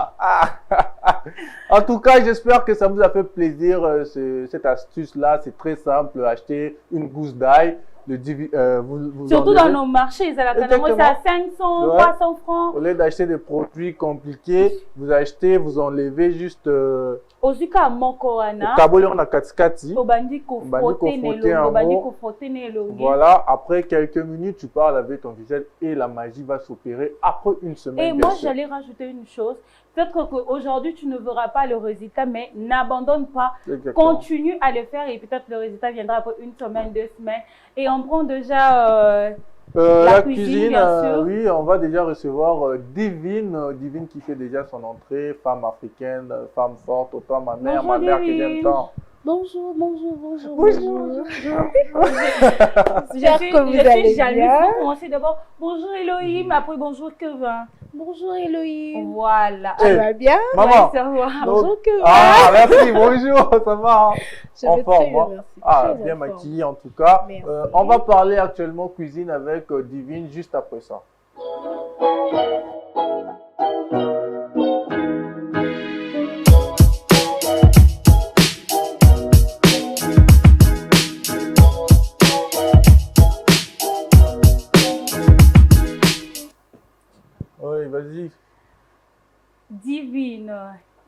En tout cas, j'espère que ça vous a fait plaisir, cette astuce-là. C'est très simple. Acheter une gousse d'ail. Surtout dans nos marchés, c'est à 500, 300 francs. Au lieu d'acheter des produits compliqués, vous achetez, vous enlevez juste. Ozuka mokoana. Kabole on a katikati. Obandiko frotter nelo. Voilà, après quelques minutes, tu pars laver ton visage et la magie va s'opérer après 1 semaine. Et moi, j'allais rajouter une chose. Peut-être qu'aujourd'hui, tu ne verras pas le résultat, mais n'abandonne pas. Exactement. Continue à le faire et peut-être le résultat viendra après 1 semaine, 2 semaines. Et on prend déjà la cuisine, bien sûr. Oui, on va déjà recevoir Divine qui fait déjà son entrée, femme africaine, femme forte, autant ma mère que j'aime tant. Bonjour. J'espère que vous allez bien. Il faut commencer d'abord. Bonjour Elohim, après bonjour Kevin. Bonjour Elohim. Voilà. Ça va bien? Maman. Bonjour Kevin. Ah, merci, bonjour, ça va? Je vais très bien, merci. Bien maquillée en tout cas. On va parler actuellement cuisine avec Divine juste après ça. Oui, vas-y. Divine.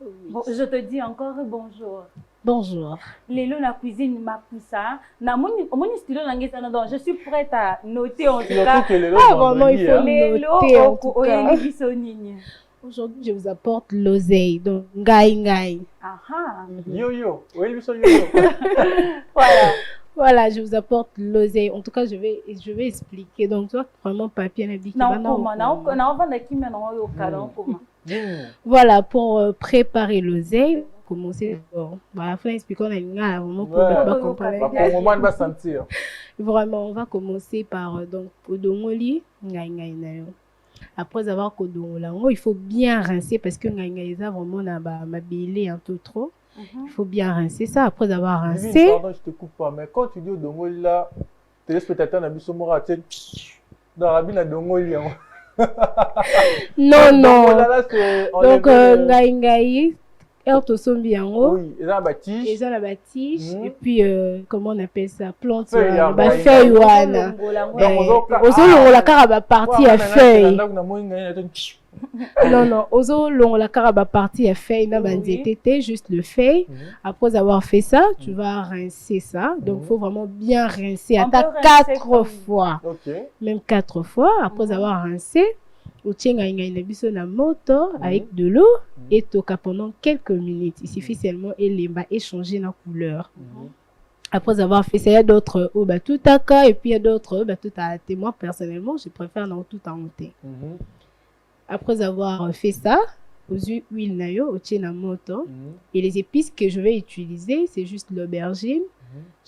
Oui. Bon, je te dis encore bonjour. Bonjour. Lélo, la cuisine m'a poussé. Je suis prête à noter en tout cas. Vraiment, il faut noter en tout cas. Aujourd'hui, je vous apporte l'oseille, donc ngai. Yo. Voilà. Voilà, je vous apporte l'oseille. En tout cas, je vais expliquer. Donc, toi, vraiment, papier n'a dit Voilà, pour préparer l'oseille, commencer d'abord. Voilà, faut expliquer on a vraiment pour pas comprendre. On va sentir. Vraiment, on va commencer par donc kodongoli ngai. Après avoir kodongola, il faut bien rincer parce que ngai ça vraiment na ma belé un peu trop. Il faut bien rincer ça après avoir rincé. Pardon, je te coupe pas, mais quand tu dis au dongoli là, téléspectateur na biso mora dans la bine dongoli. Non, non. Donc, ngai. Tosombi yango. Oui, ils ont la tige. Ils ont la tige. Et puis, comment on appelle ça? Plante. Feuille. Wana. Ozo la caraba partie à feuille. Non, ozo la caraba partie à feuille. Na bandietete, juste le feuille. Après avoir fait ça, tu vas rincer ça. Donc, il faut vraiment bien rincer. À 4 fois. Même 4 fois. Après avoir rincé. Au na moto avec de l'eau et toka pendant quelques minutes. Il suffit seulement et changer la couleur. Après avoir fait ça, il y a d'autres tout à cas et puis il y a d'autres tout à thé. Moi personnellement, je préfère dans tout en thé. Après avoir fait ça, aux huiles nayo au na moto et les épices que je vais utiliser, c'est juste l'aubergine.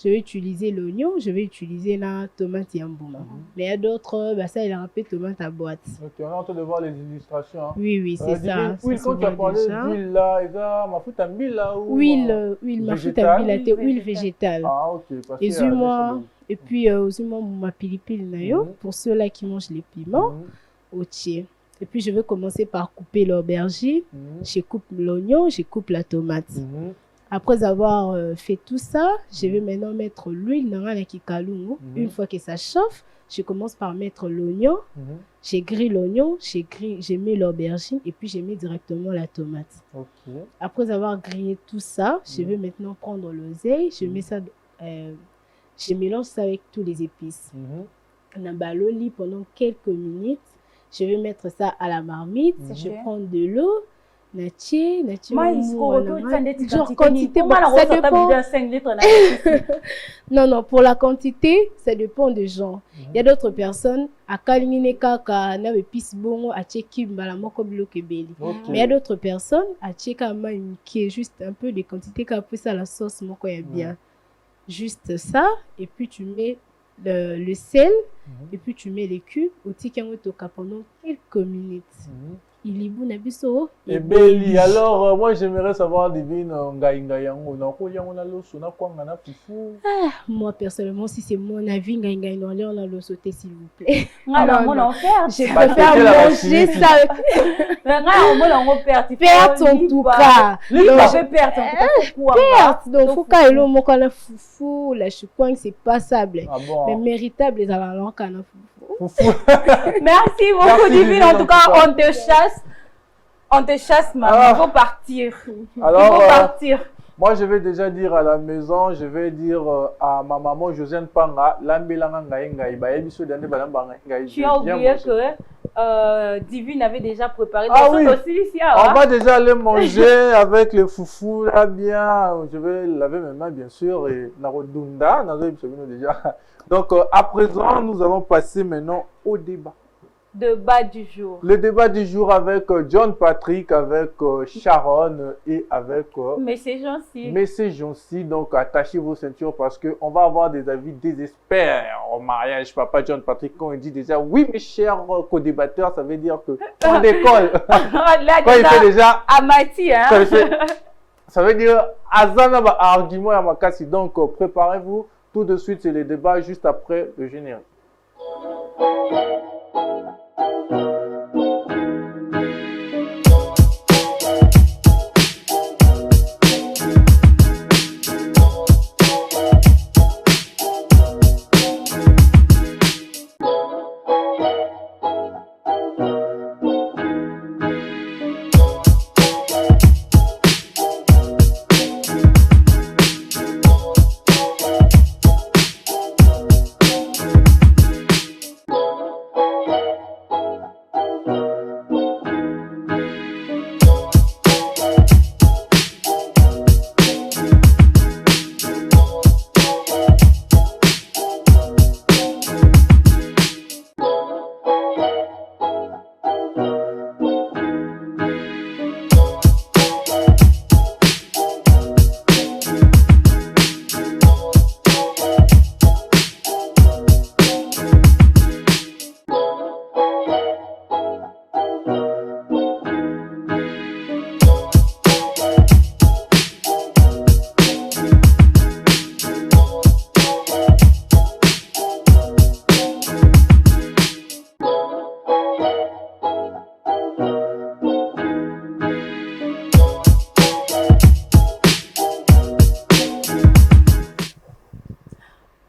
Je vais utiliser l'oignon, je vais utiliser la tomate yambouma. Mais il y a d'autres, ça il a un peu tomate à boîte. Ok, on est en train de voir les illustrations. Hein. Oui, c'est ça. Oui, quand tu as parlé d'huile là, il y a ma foute à mille là ou huile, ma foute à mille, huile végétale. Ah, ok. Et puis, aux humains, ma pilipili nayo, pour ceux-là qui mangent les piments, au tiers. Et puis, je vais commencer par couper l'aubergine, je coupe l'oignon, je coupe la tomate. Après avoir fait tout ça, je vais maintenant mettre l'huile dans la kikalungu. Une fois que ça chauffe, je commence par mettre l'oignon. J'ai grillé l'oignon, j'ai mis l'aubergine et puis j'ai mis directement la tomate. Après avoir grillé tout ça, je vais maintenant prendre l'oseille. Je mets ça, je mélange ça avec tous les épices. On baloli pendant quelques minutes. Je vais mettre ça à la marmite. Je prends de l'eau. Nachi, genre quantité, ça dépend. Non, pour la quantité, ça dépend des gens. Il y a d'autres personnes, à Kalingineka, à épice bongo, à Tcheki, Balamoko Blokebeli. Mais il y a d'autres personnes, à Tcheka, qui est juste un peu de quantité, qui a pris ça la sauce, moko est bien. Juste ça, et puis tu mets le sel, et puis tu mets les cubes, au tikango toka pendant quelques minutes. Ilibu nabiso et Beli. Alors moi j'aimerais savoir divine moi personnellement si c'est mon avis on a le sauter s'il vous plaît. Je préfère manger ça. Perte en tout cas. Perte donc faut qu'elle ait mon la foufou la chouquin c'est passable mais méritable les alalans kana foufou. Merci beaucoup divine, en tout cas on te chasse. On te chasse, maman. Il faut partir. Alors, il faut partir. Moi, je vais déjà dire à la maison, je vais dire à ma maman Josiane Panga, tu as oublié que Divine avait déjà préparé oui. On va déjà aller manger avec le foufou là bien. Je vais laver mes mains bien sûr et Narodunda, déjà. Donc à présent, nous allons passer maintenant au débat. Débat du jour. Le débat du jour avec John Patrick, avec Sharon et avec Messé Jonsi. Donc attachez vos ceintures parce qu'on va avoir des avis des experts au mariage. Papa John Patrick, quand il dit déjà oui mes chers co-débatteurs, ça veut dire que on décolle. Là, quand il fait déjà Amati, hein? Ça veut dire Azana va argument à Makasi. Donc préparez-vous tout de suite, c'est le débat juste après le générique.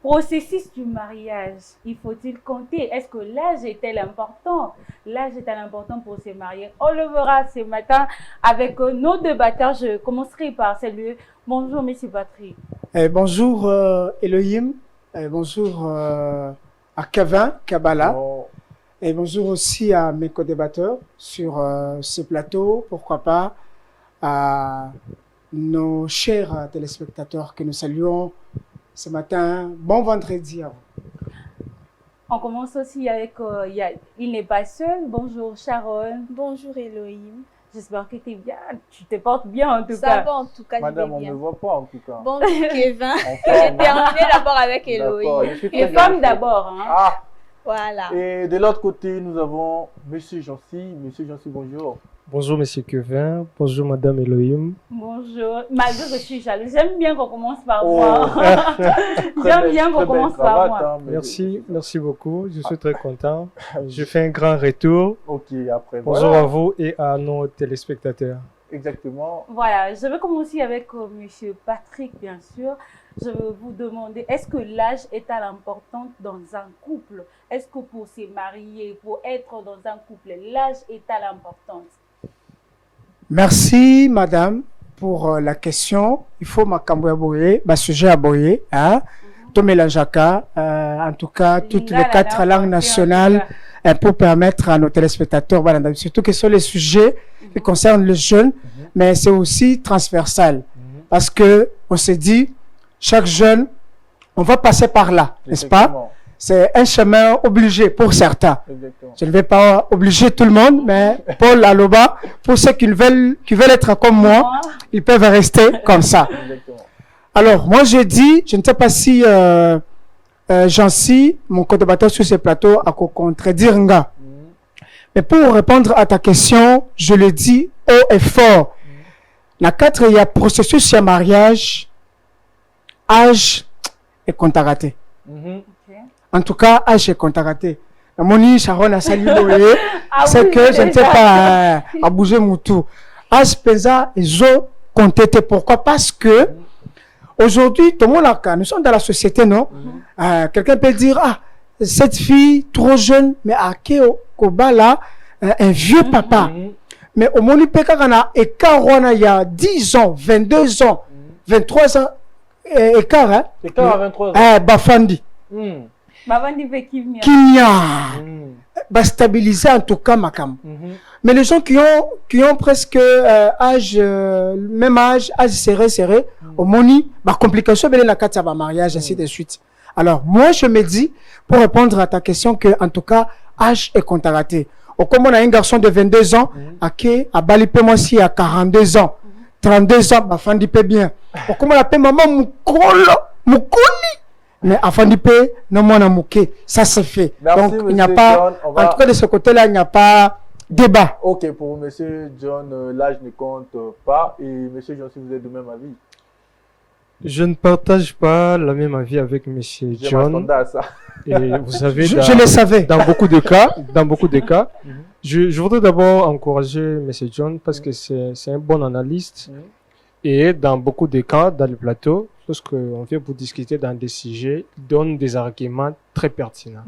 processus du mariage, il faut-il compter? Est-ce que l'âge est-elle important? L'âge est-elle important pour se marier? On le verra ce matin avec nos débatteurs. Je commencerai par saluer. Bonjour, Monsieur Patrick. Bonjour, Elohim. Bonjour à Kevin Kabbalah. Oh. Et bonjour aussi à mes co-débatteurs sur ce plateau. Pourquoi pas à nos chers téléspectateurs que nous saluons ce matin. Bon vendredi à vous. On commence aussi avec il n'est pas seul. Bonjour Sharon. Bonjour Elohim. J'espère que tu es bien. Tu te portes bien en tout Ça cas. va en tout cas, Madame, je on vais ne bien. voit pas en tout cas. Bonjour Kevin. Enfin, J'ai terminé d'abord avec Elohim. Et femme d'abord. Hein. Ah, Voilà. et de l'autre côté, nous avons Monsieur Jancy. Monsieur Jancy, bonjour. Bonjour Monsieur Kevin, bonjour Madame Elohim. Bonjour. Malgré que je suis jalouse, j'aime bien qu'on commence par Oh. moi. J'aime bien qu'on commence par moi. Hein, Merci beaucoup, je suis très content. Je fais un grand retour. Ok, après. Bonjour voilà. à vous et à nos téléspectateurs. Exactement. Voilà, je vais commencer avec Monsieur Patrick, bien sûr. Je vais vous demander, est-ce que l'âge est-elle importante dans un couple? Est-ce que pour se marier, pour être dans un couple, l'âge est-elle importante? Merci, madame, pour la question. Il faut ma sujet à boyer, hein. Tomé la jaka, en tout cas, toutes les 4 langues nationales, pour permettre à nos téléspectateurs, voilà, surtout que ce sont les sujets qui concernent les jeunes, mais c'est aussi transversal. Parce que, on s'est dit, chaque jeune, on va passer par là, n'est-ce pas? C'est un chemin obligé pour certains. Exactement. Je ne vais pas obliger tout le monde, mais Paul Aloba, pour ceux qui veulent être comme moi, ils peuvent rester comme ça. Exactement. Alors, moi, je dis, je ne sais pas si Jancy, mon co-débatteur sur ce plateau, a contredire Nga. Mais pour répondre à ta question, je le dis haut et fort. La 4, il y a processus sur mariage, âge et compte à rater. En tout cas, âge et compte à rater. Moni Sharon a salué, c'est que je ne sais pas à bouger mon tour. Âge pesa et zo compté. Pourquoi? Parce que aujourd'hui, tout le monde a, nous sommes dans la société, non? Quelqu'un peut dire, ah, cette fille trop jeune, mais à Koba là, un vieux papa. Mais au Moni Pekagana, et quand il y a 10 ans, 22 ans, 23 ans, écart, hein? Écart à 23 ans. Bafandi. Kinya. Va stabiliser en tout cas Makam. Mais les gens qui ont presque âge, même âge serré, au moni, complication, ben la carte, ça va mariage, ainsi de suite. Alors, moi, je me dis, pour répondre à ta question, que, en tout cas, âge est compte à rater. Au comme on a un garçon de 22 ans, à Balipé, moi aussi, à 42 ans, 32 ans, Fandi peut bien. Au comme on appelle maman, Moukoli. Mais afin de payer, non, moi, ça se fait. Merci, donc, il n'y a pas, John, en tout cas, de ce côté-là, il n'y a pas débat. Ok, pour Monsieur John, l'âge ne compte pas. Et Monsieur John, si vous êtes du même avis. Je ne partage pas la même avis avec Monsieur John. À ça. Et vous savez, je le savais. Dans beaucoup de cas, je voudrais d'abord encourager Monsieur John parce que c'est un bon analyste. Et dans beaucoup de cas, dans le plateau, lorsqu'on vient pour discuter dans des sujets, donne des arguments très pertinents.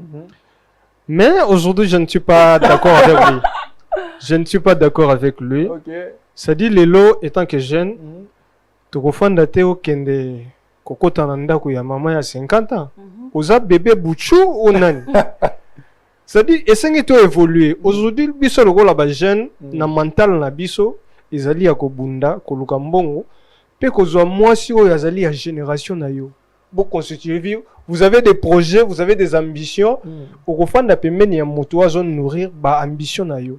Mais aujourd'hui, je ne suis pas d'accord avec lui. Je ne suis pas d'accord avec lui. C'est-à-dire, Lelo, étant que jeune, tu refais Théo Kende, Koko Tananda, qui a maman il y a 50 ans. Oza bébé Bouchou ou nani. C'est-à-dire, essayer de évoluer. Aujourd'hui, le biso le rôle là-bas jeune, na mental na biso, ezali ya kobunda, koluka mbongo, pe kozwa mwasi oyo yazali ya génération na yo. Bo constituer, vous avez des projets, vous avez des ambitions, okofanda pembeni ya moto azo nourrir ba ambition na yo.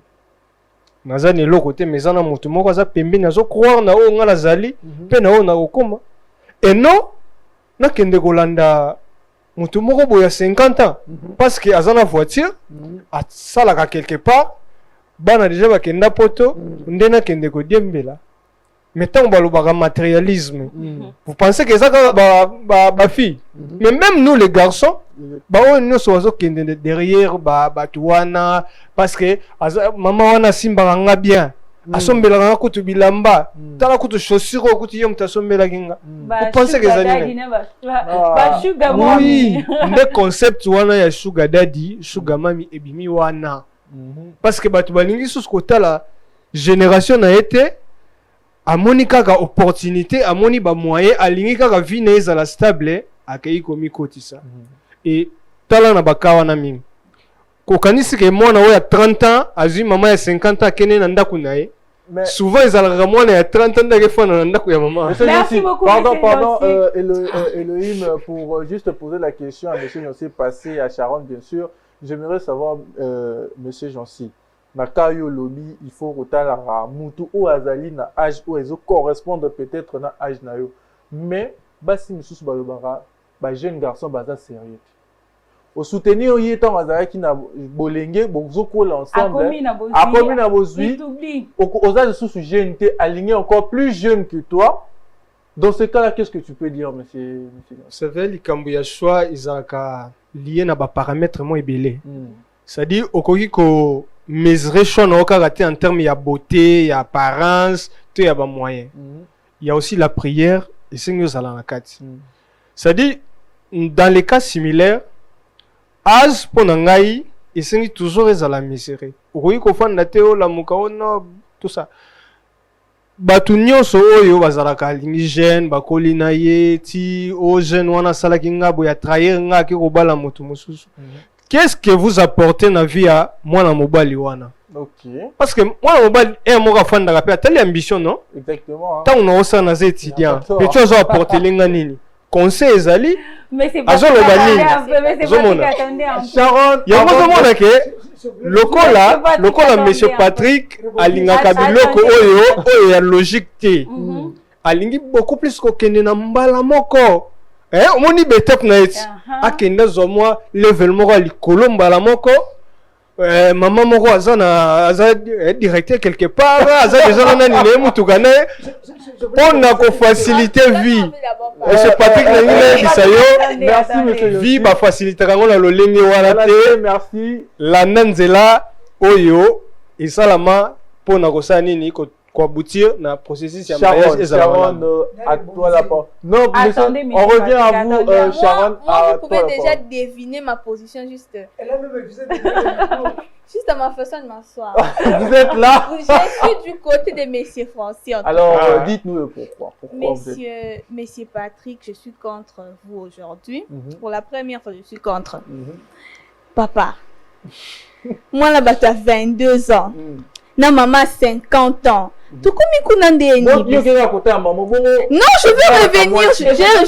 Naza ne lo côté mais ana moto moko aza pembeni azo croire na o ngala zali, pe na o na okoma. Et non, na kende kolanda moto moko boya 50 ans parce que azana voiture, a salaka quelque part. Bana déjà bakenda poto ndena kende ko diembela mais tant balobaka matérialisme vous pensez que ça ba fille mais même nous les garçons on nous sozo kende derrière ba tuana parce que maman wana simba nga bien asombelaka kutu bilamba tala kutu chaussure kutu yo mutu asombelaki nga opense ke ezali oui nde concept wana ya sugar daddy sugar mami ebimi wana parce que bato balingi susu kotala génération na ye te amoni kaka opportunité amoni bamoyen alingi kaka vie na ye ezala stable akei komikotisa e tala na baka wana mingi kokanisi ke mwana oyo ya 30 ans azwi mama ya 50 ans akende na ndako na ye souvent ezalaka mwana ya 30 ans ndake fana na ndako ya mama. Merci beaucoup. Pardon, Elohim, pour juste poser la question à monsieur Jancy, passé à Sharon bien sûr, j'aimerais savoir monsieur Jancy, na kayo lobby il faut rotala mutu o azali na âge ou ezo correspondre peut-être na âge na yo, mais basi misusu balobara ba jeune garçon baza sérieux. Au soutenir y étant azaki na bolenge bozokola ensemble akomi na bozui aux âges sous jeune te aligné encore plus jeune que toi. Dans ce cas là qu'est-ce que tu peux dire monsieur c'est vrai likambo ya choix izaka lié na ba paramètres mo ebele c'est-à-dire okoki ko mesurer choix na okaka te en termes ya beauté ya apparence te ya ba moyen il y a aussi la prière et c'est nous allons na kati c'est-à-dire dans les cas similaires âge pour ngai esengi toujours ezala mesuré okoki kofanda te olamuka ona tout ça bato nyonso oyo bazalaka alingi jeune bakoli na ye ti o jeune wana asalaki nga boye atrahir nga ake kobala moto mosusu qu'est-ce que vous apportez na vie ya mwana mobali wana? Parce que mwana mobali moko afandaka mpe atali ambition non ntango naosala naza étudiant pe tu azo apporte lenga nini conseil ezali azoloba nini ozomona yango ozomona ke lokola monsieur Patrick alingaka biloko oyo ya logique te alingi beaucoup plus kokende na mbala moko omoni betep na eti akende zwa mwa level moko ya likolo mbala moko mama moko aza directeur quelque part aza déjà na nani na mutuka na ye mpona kofacilite vie monsieur Patrick na ngi nayebisa yo vie bafacilitaka yango na lolenge wana te landa nzela oyo esalama mpona kosala nini koaboutir na processus ya mariage ezala à toi la parole. Non, on revient à vous Sharon. Moi, vous pouvez déjà deviner ma position juste. Elle a même juste à ma façon de m'asseoir. Vous êtes là. Je suis du côté de Monsieur Francis. Alors, dites-nous le pourquoi. Monsieur Patrick, je suis contre vous aujourd'hui. Pour la première fois, je suis contre. Papa, moi là-bas, tu as 22 ans. Na maman 50 ans. Non, je veux revenir. Je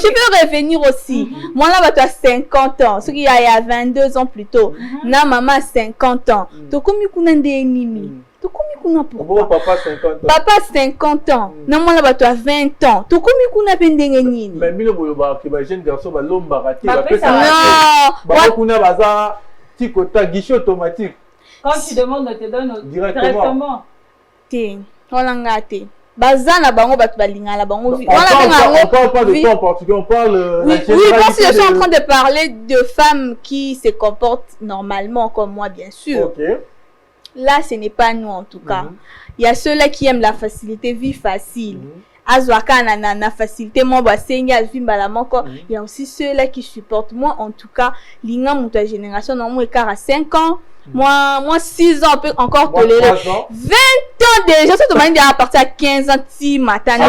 veux revenir aussi. Moi là, tu as 50 ans. Ce qui y a 22 ans plus tôt. Na maman 50 ans. Pourquoi papa 50 ans? Papa 50 ans. Na moi là, tu as 20 ans. Mais mille boloba ki ba jeune garçon ba lomba raté ba pesa. Non. Ba kuna baza tikota guichet automatique. Quand tu demandes, on te donne directement. Té, olanga té. Bazana bango batu balingala bango. On parle pas de toi en particulier, on parle oui, parce que je suis en train de parler de femmes qui se comportent normalement comme moi, bien sûr. Là, ce n'est pas nous en tout cas. Il y a ceux-là qui aiment la facilité, vie facile. Azwaka na facilité moi ba senga vimba la moko. Il y a aussi ceux-là qui supportent moi en tout cas linga muta génération non moi écart à 5 ans. Moi 6 ans on peut encore tolérer. 20 ans déjà ça te dit à partir à 15 ans si matin. Non.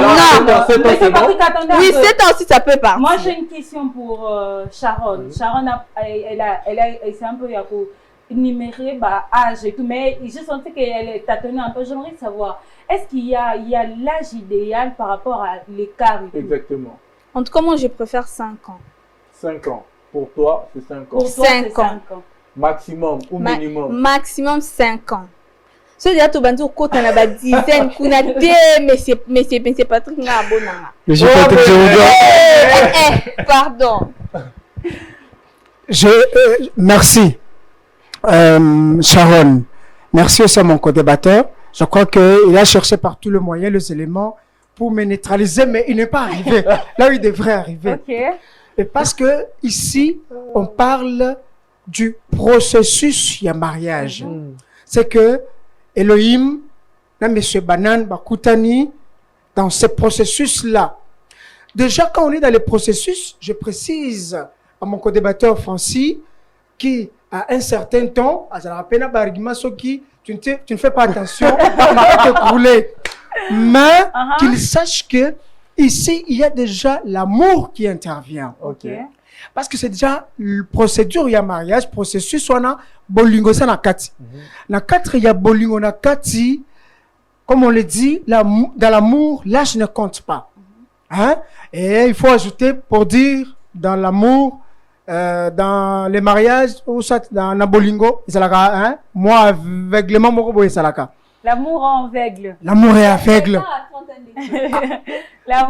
Oui, 7 ans aussi ça peut partir. Moi j'ai une question pour Sharon. Sharon elle c'est un peu numéré âge et tout mais j'ai senti qu'elle tâtonnait un peu. J'aimerais savoir est-ce qu'il y a l'âge idéal par rapport à l'écart? Exactement. En tout cas, moi, je préfère 5 ans. 5 ans. Pour toi, c'est 5 ans. Pour 5 ans. Maximum ou minimum? Maximum 5 ans. Ce déjà, tu vas dire que tu as une dizaine, mais Patrick n'a pas bon. Monsieur Patrick, pardon. Merci, Sharon. Merci aussi à mon co-débatteur. Je crois qu'il a cherché par tous les moyens, les éléments pour me neutraliser, mais il n'est pas arrivé. Là où il devrait arriver. Et parce que ici, on parle du processus, il y a mariage. C'est que Elohim na monsieur Banane Bakutani dans ce processus-là. Déjà, quand on est dans le processus, je précise à mon co-débatteur Francis, qui à un certain temps, tu ne fais pas attention, on va te couler. Mais qu'il sache que ici, il y a déjà l'amour qui intervient. Okay. Parce que c'est déjà la procédure, il y a mariage, processus, on a bolingo ça na kati. Na 4, il y a bolingo na kati. Comme on le dit, dans l'amour, l'âge ne compte pas. Hein? Et il faut ajouter pour dire dans l'amour, dans les mariages, ou ça, dans la bolingo, hein? Moi, aveuglement, moi, boy, salaka. L'amour en aveugle. L'amour est aveugle.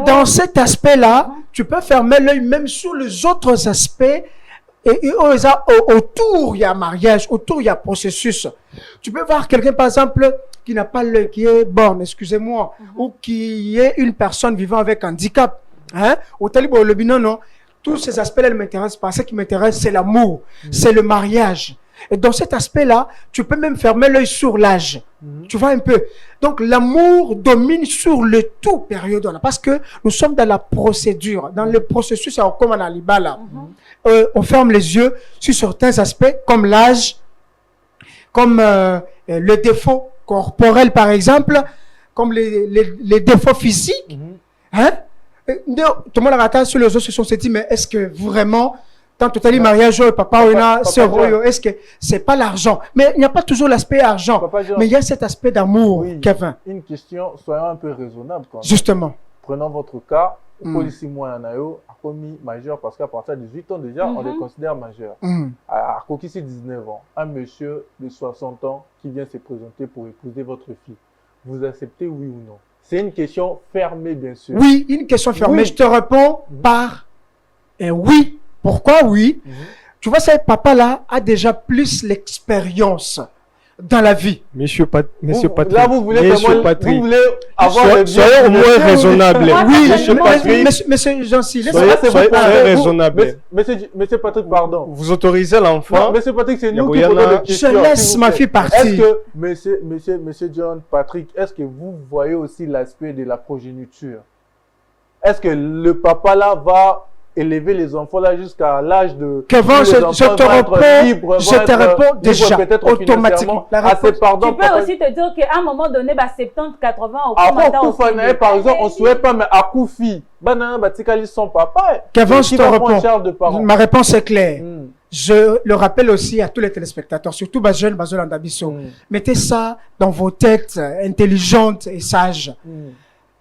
Dans cet aspect-là, tu peux fermer l'œil même sur les autres aspects. Et autour, il y a mariage, autour, il y a processus. Tu peux voir quelqu'un, par exemple, qui n'a pas l'œil, qui est borgne, excusez-moi, ou qui est une personne vivant avec handicap. Hein? Au Taliban, le binon, non. Tous ces aspects-là ne m'intéressent pas. Ce qui m'intéresse, c'est l'amour, c'est le mariage. Et dans cet aspect-là, tu peux même fermer l'œil sur l'âge. Tu vois un peu. Donc, l'amour domine sur le tout période. Parce que nous sommes dans la procédure. Dans le processus, comme on a l'ibala. On ferme les yeux sur certains aspects, comme l'âge, comme le défaut corporel, par exemple, comme les défauts physiques. Hein? Tout le monde a raté sur les autres se sont dit, mais est-ce que vraiment, tant que tu as dit mariage, papa, est-ce que c'est pas l'argent? Mais il n'y a pas toujours l'aspect argent. Mais il y a cet aspect d'amour, Kevin. Une question, soyons un peu raisonnable. Justement. Prenons votre cas. Policier moi nayo a commis majeur parce qu'à partir de 18 ans déjà on les considère majeurs. À Kokisi 19 ans, un monsieur de 60 ans qui vient se présenter pour épouser votre fille. Vous acceptez oui ou non? C'est une question fermée bien sûr. Oui, une question fermée. Je te réponds par oui. Pourquoi oui? Tu vois, ce papa-là a déjà plus l'expérience dans la vie. Monsieur Patrick. Là, vous voulez avoir soyez au moins raisonnable. Oui, monsieur Jean-Cy, soyez raisonnable. Monsieur Patrick, pardon. Vous autorisez l'enfant. Monsieur Patrick, c'est nous qui posons des questions. Je laisse ma fille partir. Est-ce que, monsieur John Patrick, est-ce que vous voyez aussi l'aspect de la progéniture? Est-ce que le papa là va élever les enfants là jusqu'à l'âge de... Kevin, je te réponds déjà automatiquement. Tu peux aussi te dire qu'à un moment donné, 70, 80 au par exemple, on ne souhaite pas, mais à Koufi, son papa. Kevin, je te réponds. Ma réponse est claire. Je le rappelle aussi à tous les téléspectateurs, surtout Bajeul Andabiso. Mettez ça dans vos têtes intelligentes et sages.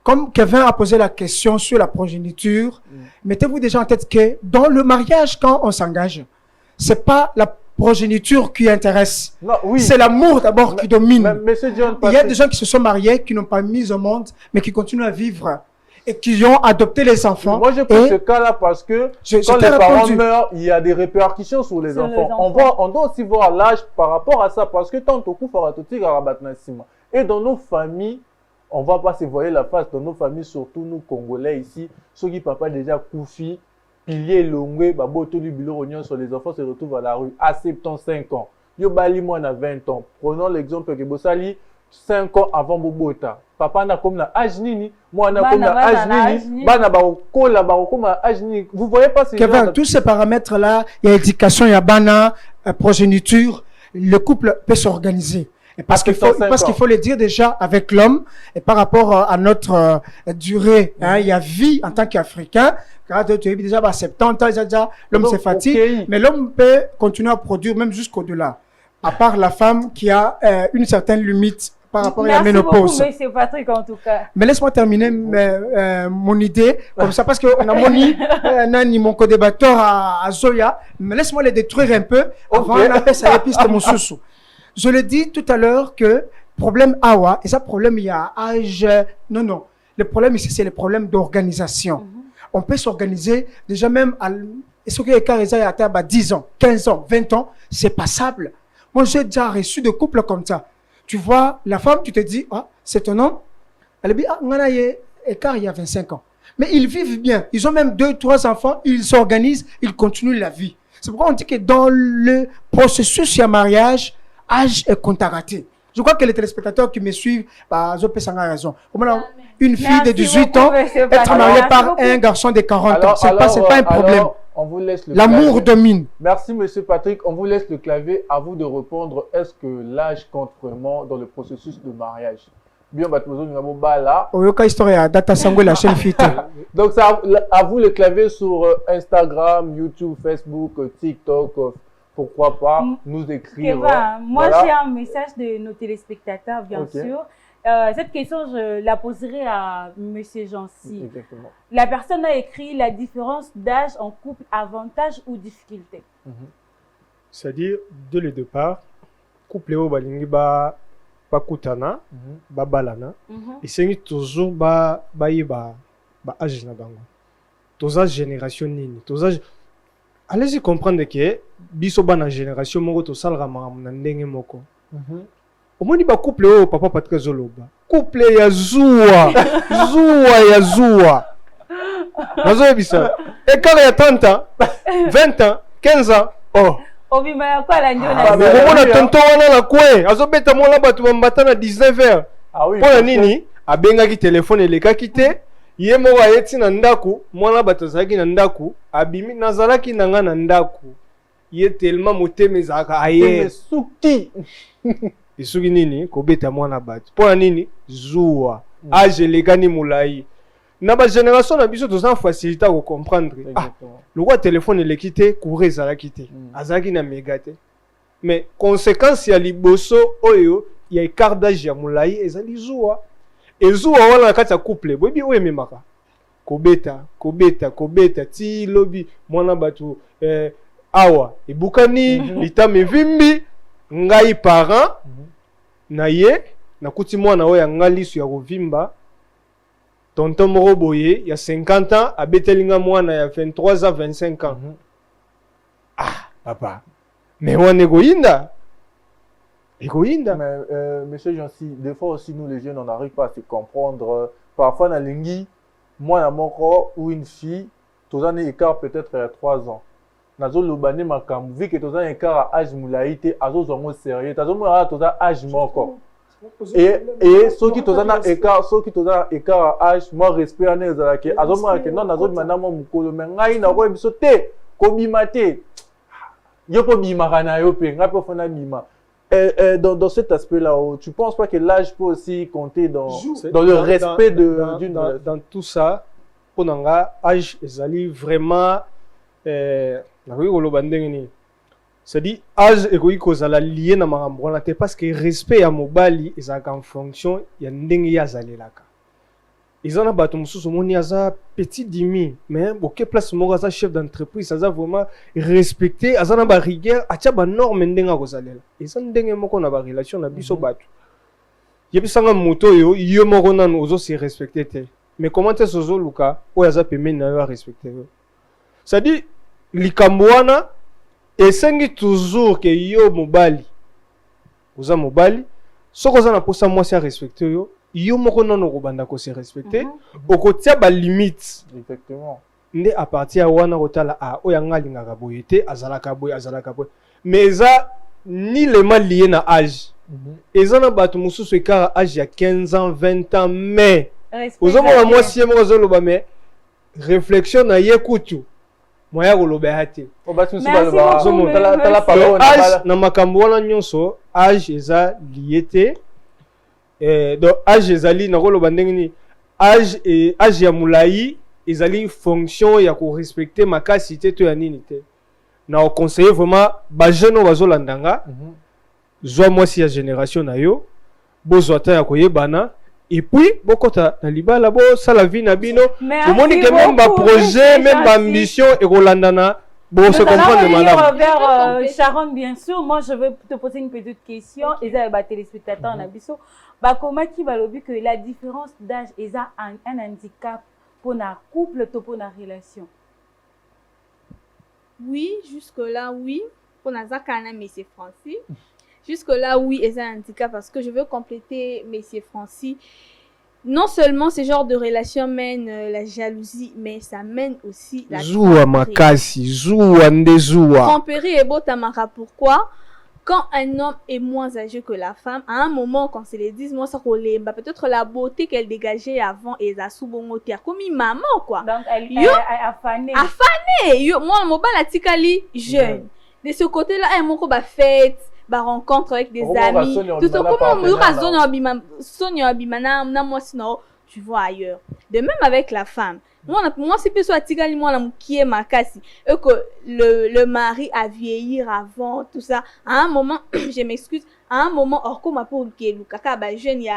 Comme Kevin a posé la question sur la progéniture, mettez-vous déjà en tête que dans le mariage, quand on s'engage, c'est pas la progéniture qui intéresse. C'est l'amour d'abord qui domine. Il y a des gens qui se sont mariés, qui n'ont pas mis au monde, mais qui continuent à vivre et qui ont adopté les enfants. Moi, je prends ce cas-là parce que quand les parents meurent, il y a des répercussions sur les enfants. On doit aussi voir l'âge par rapport à ça parce que tant que et dans nos familles, on ne va pas se voir la face dans nos familles, surtout nous Congolais ici. Ceux qui papa déjà Koufi, pilier longué, babotoli bilo sur les enfants se retrouvent à la rue à 75 ans. Yo bali moi à 20 ans. Prenons l'exemple que Bossali 5 ans avant Bobota. Papa n'a comme la âge nini, moi n'a comme la âge nini, bana ba kola ba comme la âge nini. Vous voyez pas ces Kevin, tous ces paramètres là, il y a éducation, il y a bana, progéniture, le couple peut s'organiser. Parce qu'il faut le dire déjà avec l'homme et par rapport à notre durée, il y a vie en tant qu'Africain. Quand tu es déjà à 70 ans, l'homme se fatigue, mais l'homme peut continuer à produire même jusqu'au-delà. À part la femme qui a une certaine limite par rapport à la ménopause. Merci beaucoup, Patrick, en tout cas. Mais laisse-moi terminer mon idée comme ça parce qu'on a mis mon co-débatteur à Zoya. Mais laisse-moi les détruire un peu avant on appelle ça l'épice de mon sous-sous. Je le dis tout à l'heure que problème Awa, et ça problème il y a âge, non. Le problème ici, c'est le problème d'organisation. On peut s'organiser déjà même à, ce qui est à 10 ans, 15 ans, 20 ans, c'est passable. Moi, j'ai déjà reçu de couples comme ça. Tu vois, la femme, tu te dis, c'est ton homme. Elle dit, il y a 25 ans. Mais ils vivent bien. Ils ont même 2, 3 enfants. Ils s'organisent, ils continuent la vie. C'est pourquoi on dit que dans le processus, il y a mariage, âge est comptaraté. Je crois que les téléspectateurs qui me suivent, je peux s'en avoir raison. Une fille de 18 ans être mariée par un garçon de 40 ans, c'est pas un problème. On vous laisse l'amour domine. Merci, monsieur Patrick. On vous laisse le clavier. À vous de répondre. Est-ce que l'âge compte vraiment dans le processus de mariage? Bien, là. La chaîne fit. Donc, c'est à vous le clavier sur Instagram, YouTube, Facebook, TikTok. Pourquoi pas nous écrire. Moi, j'ai un message de nos téléspectateurs, bien sûr. Cette question, je la poserai à M. Jancy. Exactement. La personne a écrit la différence d'âge en couple, avantage ou difficulté. C'est-à-dire, dès le départ, couple au balingi ba kutana, ba balana, et c'est toujours ba âge na bango. Toza génération nini, allez-y comprendre que biso bana génération moko to salra na ndenge moko. Omoni ba couple o papa Patrick Zoloba. Couple ya zuwa. ya zuwa. Nazo bisa. Écart ya 30 ans, 20 ans, 15 ans. Oh. Obima ya kwa la ndio na. Omona tonton wana la kwe. Azobeta mona batu bambata na 19h. Ah oui. Pona nini? Abengaki téléphone elekaki te. Ye moko ayeti na ndaku, mwana bato zaki na ndaku, abimi nazalaki nanga na ndaku. Ye tellement moteme zaka aye. Suki. Isuki nini kobeta mwana bato. Pona nini? Zuwa. Age legani mulai. Na ba génération na biso toza facilité à comprendre. Le roi téléphone eleki te, courir zalaki te. Azaki na megate. Mais conséquence ya liboso oyo, ya écart d'âge ya mulai ezali zuwa. Ezuwa wana kati ya couple bobi oyo memaka kobeta ti lobi mwana batu awa ebukani litame vimbi ngai parent na ye nakuti mwana oyo anga lisu ya kovimba tonton moko boye ya 50 ans abetelinga mwana ya 23 ans 25 ans. Papa mais wana egoyinda. Mais, monsieur Jancy, des fois aussi, nous les jeunes, on n'arrive pas à se comprendre. Parfois, dans l'ingui, moi, un moko ou une fille, tous un écart peut-être il y a 3 ans. Nazo lobane makam, vu que tous un écart à âge moulaïté, azo zomo sérieux, tazo moura tous un âge moko. Et ceux qui tous un écart à âge, moi respect en ezalake, azo moura que non, nazo manamo mukolo, mais ngai na ko bisote, kobimate. Yo ko bimarana yo pe, ngapo fona bima. Dans cet aspect-là, tu ne penses pas que l'âge peut aussi compter dans le respect dans tout ça? Pour l'âge, ils vraiment. C'est-à-dire, l'âge est lié à ma parce que le respect à mobali est en fonction de l'âge. Ils ont battu un petit dimi, mais beaucoup place moraza chef d'entreprise, ça vraiment respecté, azana ba rigueur, atia ba norme ndenga kozalela. Ils ont ndenge moko na ba relation na biso batu. Yebi sanga moto yo moko na ozo se respecter te. Mais comment est-ce ozo luka o yaza pemeni na yo respecter yo. Ça dit likamboana esengi toujours que yo mobali. Oza mobali, soko za na posa mwasi a respecter yo. Yo moko nono kobanda ko se respecter okotia ba limite effectivement nde à partir ya wana kotala oya ngalingaka boye te azalaka boye mais ça ni le mal lié na âge eza na bato mususu ekara âge ya 15 ans 20 ans mais ozomona mwasi ye moko azoloba mais réflexion na ye kutu moya koloba ya te na makambo wana nyonso âge eza lié te. Donc âge ezali na koloba ndenge ni âge ya mulai ezali fonction ya ko respecter makasi te to ya nini te na conseiller vraiment ba jeune bazolandanga zwa mwasi ya génération na yo bozwa ta ya koyebana et puis bokota na libala bo sala vie na bino omoni que même ba projet même ba ambition et kolandana. Bon, se comprendre, madame. Vers Sharon, bien sûr. Moi, je veux te poser une petite question. Et ça, les téléspectateurs en abisso. Comment qui va le dire que la différence d'âge est un handicap pour un couple ou pour une relation? Oui, jusque-là, oui. Pour Nazakana, Monsieur Francis. Jusque-là, oui, c'est un handicap parce que je veux compléter Monsieur Francis. Non seulement ce genre de relation mène la jalousie, mais ça mène aussi la tromperie. Makasi, Zoua Ndezoua. Tromperie et beau tamara. Pourquoi? quand un homme est moins âgé que la femme, à un moment, quand c'est les 10 mois, ça bah, peut-être la beauté qu'elle dégageait avant et ça sous-bongoté, comme une maman, quoi. Donc, elle a fané. Moi, mon bal a tikali jeune. De ce côté-là, un moment, bah, fête, bah, rencontre avec des amis. Tout ça, comment moi, sinon, tu vois ailleurs. De même avec la femme. Moi c'est plus soit tikali moi la qui est ma casse et que le mari a vieilli avant tout ça à un moment je m'excuse à un moment or comme pour que le kaka ba jeune il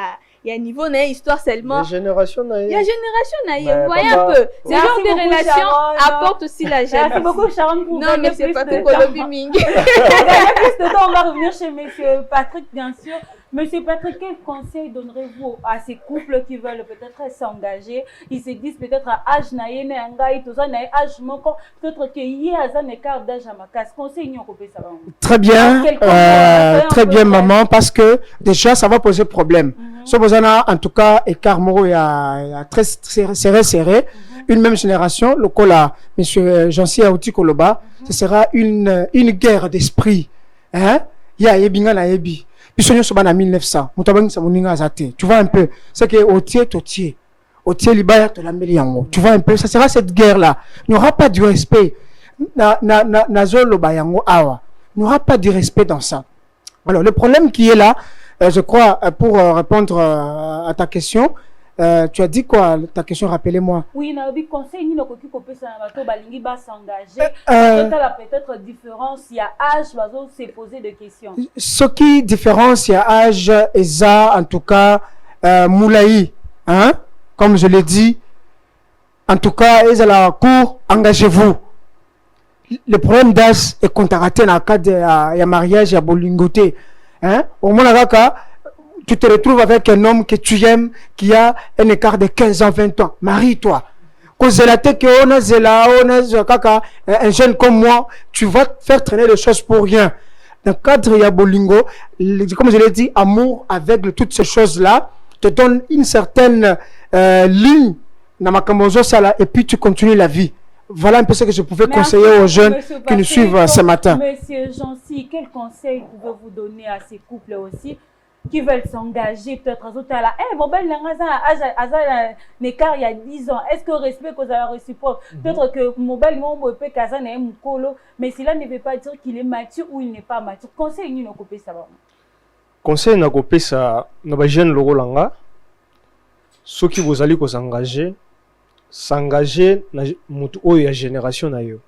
y a niveau na histoire seulement il y a génération na vous voyez un peu c'est genre des relations apporte aussi la jeunesse. Merci beaucoup Sharon pour non mais c'est pas tout Colombie Ming. Plus de temps on va revenir chez monsieur Patrick bien sûr. Monsieur Patrick, quel conseil donnerez-vous à ces couples qui veulent peut-être s'engager? Ils se disent peut-être à âge naïne, âge moko, peut-être qu'il y a un écart d'âge à ma casse. Conseil, ça va. Très bien, très bien, maman, parce que déjà, ça va poser problème. Ce besoin en tout cas, écart moro, il y a très serré. Une même génération, le cola, monsieur Jancy Aouti Koloba, ce sera une guerre d'esprit. Hein? Il y a Yebinga na Yebi. Puis ce en 1900, tu vois un peu, c'est que au libaya to la meliango. Tu vois un peu, ça sera cette guerre-là. Il n'y aura pas du respect. Nazolo bayango awa. Il n'y aura pas du respect dans ça. Alors, le problème qui est là, je crois, pour répondre à ta question, tu as dit quoi, ta question, rappelez-moi. Oui, il conseil ni peut être différence, il y a âge, se poser des questions. Ce qui différence, il y a âge, et ça, en tout cas, moulaï, hein, comme je l'ai dit, en tout cas, ils à la cour, engagez-vous. Le problème d'âge est contracté dans le cas de mariage, il y a bolingoté, hein, au moins, tu te retrouves avec un homme que tu aimes, qui a un écart de 15 ans, 20 ans. Marie-toi. Un jeune comme moi, tu vas faire traîner les choses pour rien. Dans le cadre de Bolingo, comme je l'ai dit, amour avec toutes ces choses-là, te donne une certaine ligne et puis tu continues la vie. Voilà un peu ce que je pouvais conseiller aux jeunes qui nous suivent ce matin. Monsieur Jancy, quel conseil pouvez-vous donner à ces couples aussi qui veulent s'engager peut-être à là écart il y a 10 ans, est-ce que respect que vous avez réciproque peut-être que mobile peut kaza na mukolo mais cela ne veut pas dire qu'il est mature ou il n'est pas mature. Conseil ni nakopé ça va conseil nakopé ça na ba jeune lorolanga ceux qui vous allez s'engager na mutu oyo ya génération na yo.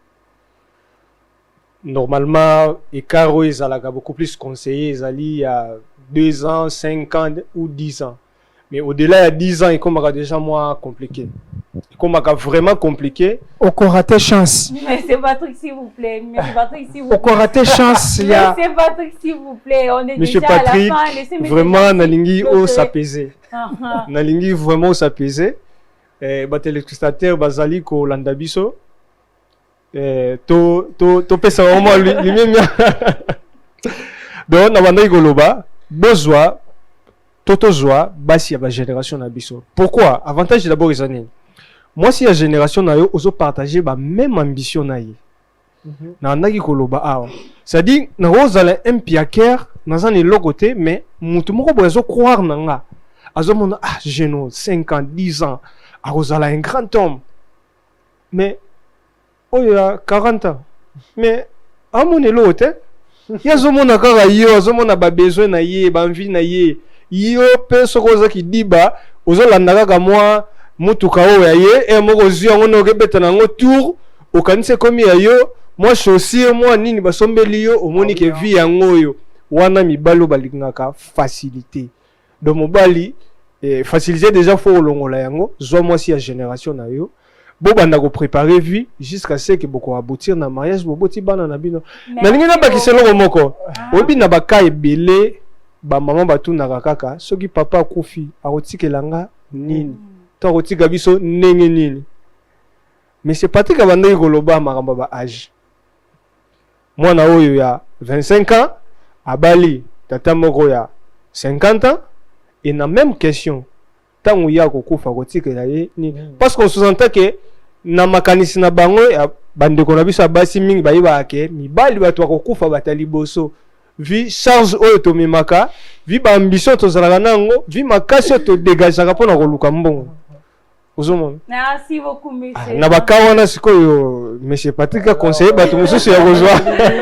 Normalement, écart où ils allaient beaucoup plus conseillé, ils allaient il y a 2 ans, 5 ans ou 10 ans. Mais au-delà de 10 ans, il commence déjà moins compliqué. Il commence vraiment compliqué. Au qu'on raté chance. Mais c'est Patrick, s'il vous plaît. Monsieur Patrick, s'il vous plaît. Au qu'on raté chance, il y a. Monsieur Patrick, s'il vous plaît. On est Monsieur déjà Patrick, à la fin. vraiment, Nalingi au s'apaiser. Nalingi vraiment au s'apaiser. Téléspectateur Bazali ko Landabiso. To pesa au moins lui-même. Donc, on va goloba, besoin, totozoa, basi ya génération na biso. Pourquoi? Avantage d'abord les années. Moi, si la génération na yo, oso partager ba même ambition na ye. Na nagi goloba awa. C'est-à-dire, na rozala un piaker, na zane logote, mais mutu moko bozo croire na nga. Azo mona jeune 5 ans, 10 ans, a rozala un grand homme. Mais oh, il y a 40 ans. Mais, à mon élote, il y a ce monde qui a besoin na ye, envie na ye. Yo, personne qui dit, bah, aux landaka moi, mutuka o ya ye, et moi, aux yeux, on aurait besoin d'un tour, au cancer comme yo, moi, chaussure, moi, nini, basombeli yo, au moni que vie en yo, wana mi balo baliknaka, facilité. Donc, mon bali, facilité déjà, faut longola yango, zo moi, si la génération na yo. Bon banda ko préparer vie jusqu'à ce que beaucoup aboutir na mariage boboti bana na bino na ningi na bakiselo moko obi na baka ebele ba maman batu na kaka soki papa akufi akotikelanga nini to akotika biso ndenge nini mais c'est Patrick abanda koloba makamba ba âge mwana oyo ya 25 ans abali tata moko ya 50 ans et na même question tango ya kokufa akotikela ye nini parce qu'on sous-entend que na makanisi na bango bande ko na biso basi mingi bayiba ke mibali bato akokufa batali boso vi charge oyo tomemaka vi baambition tozalaka nango vi makasi oyo todegageaka mpona koluka mbongo ozomona. Merci beaucoup, monsieur. Na baka wana sikoyo monsieur Patrick a conseillé bato mosusu ya kozwa.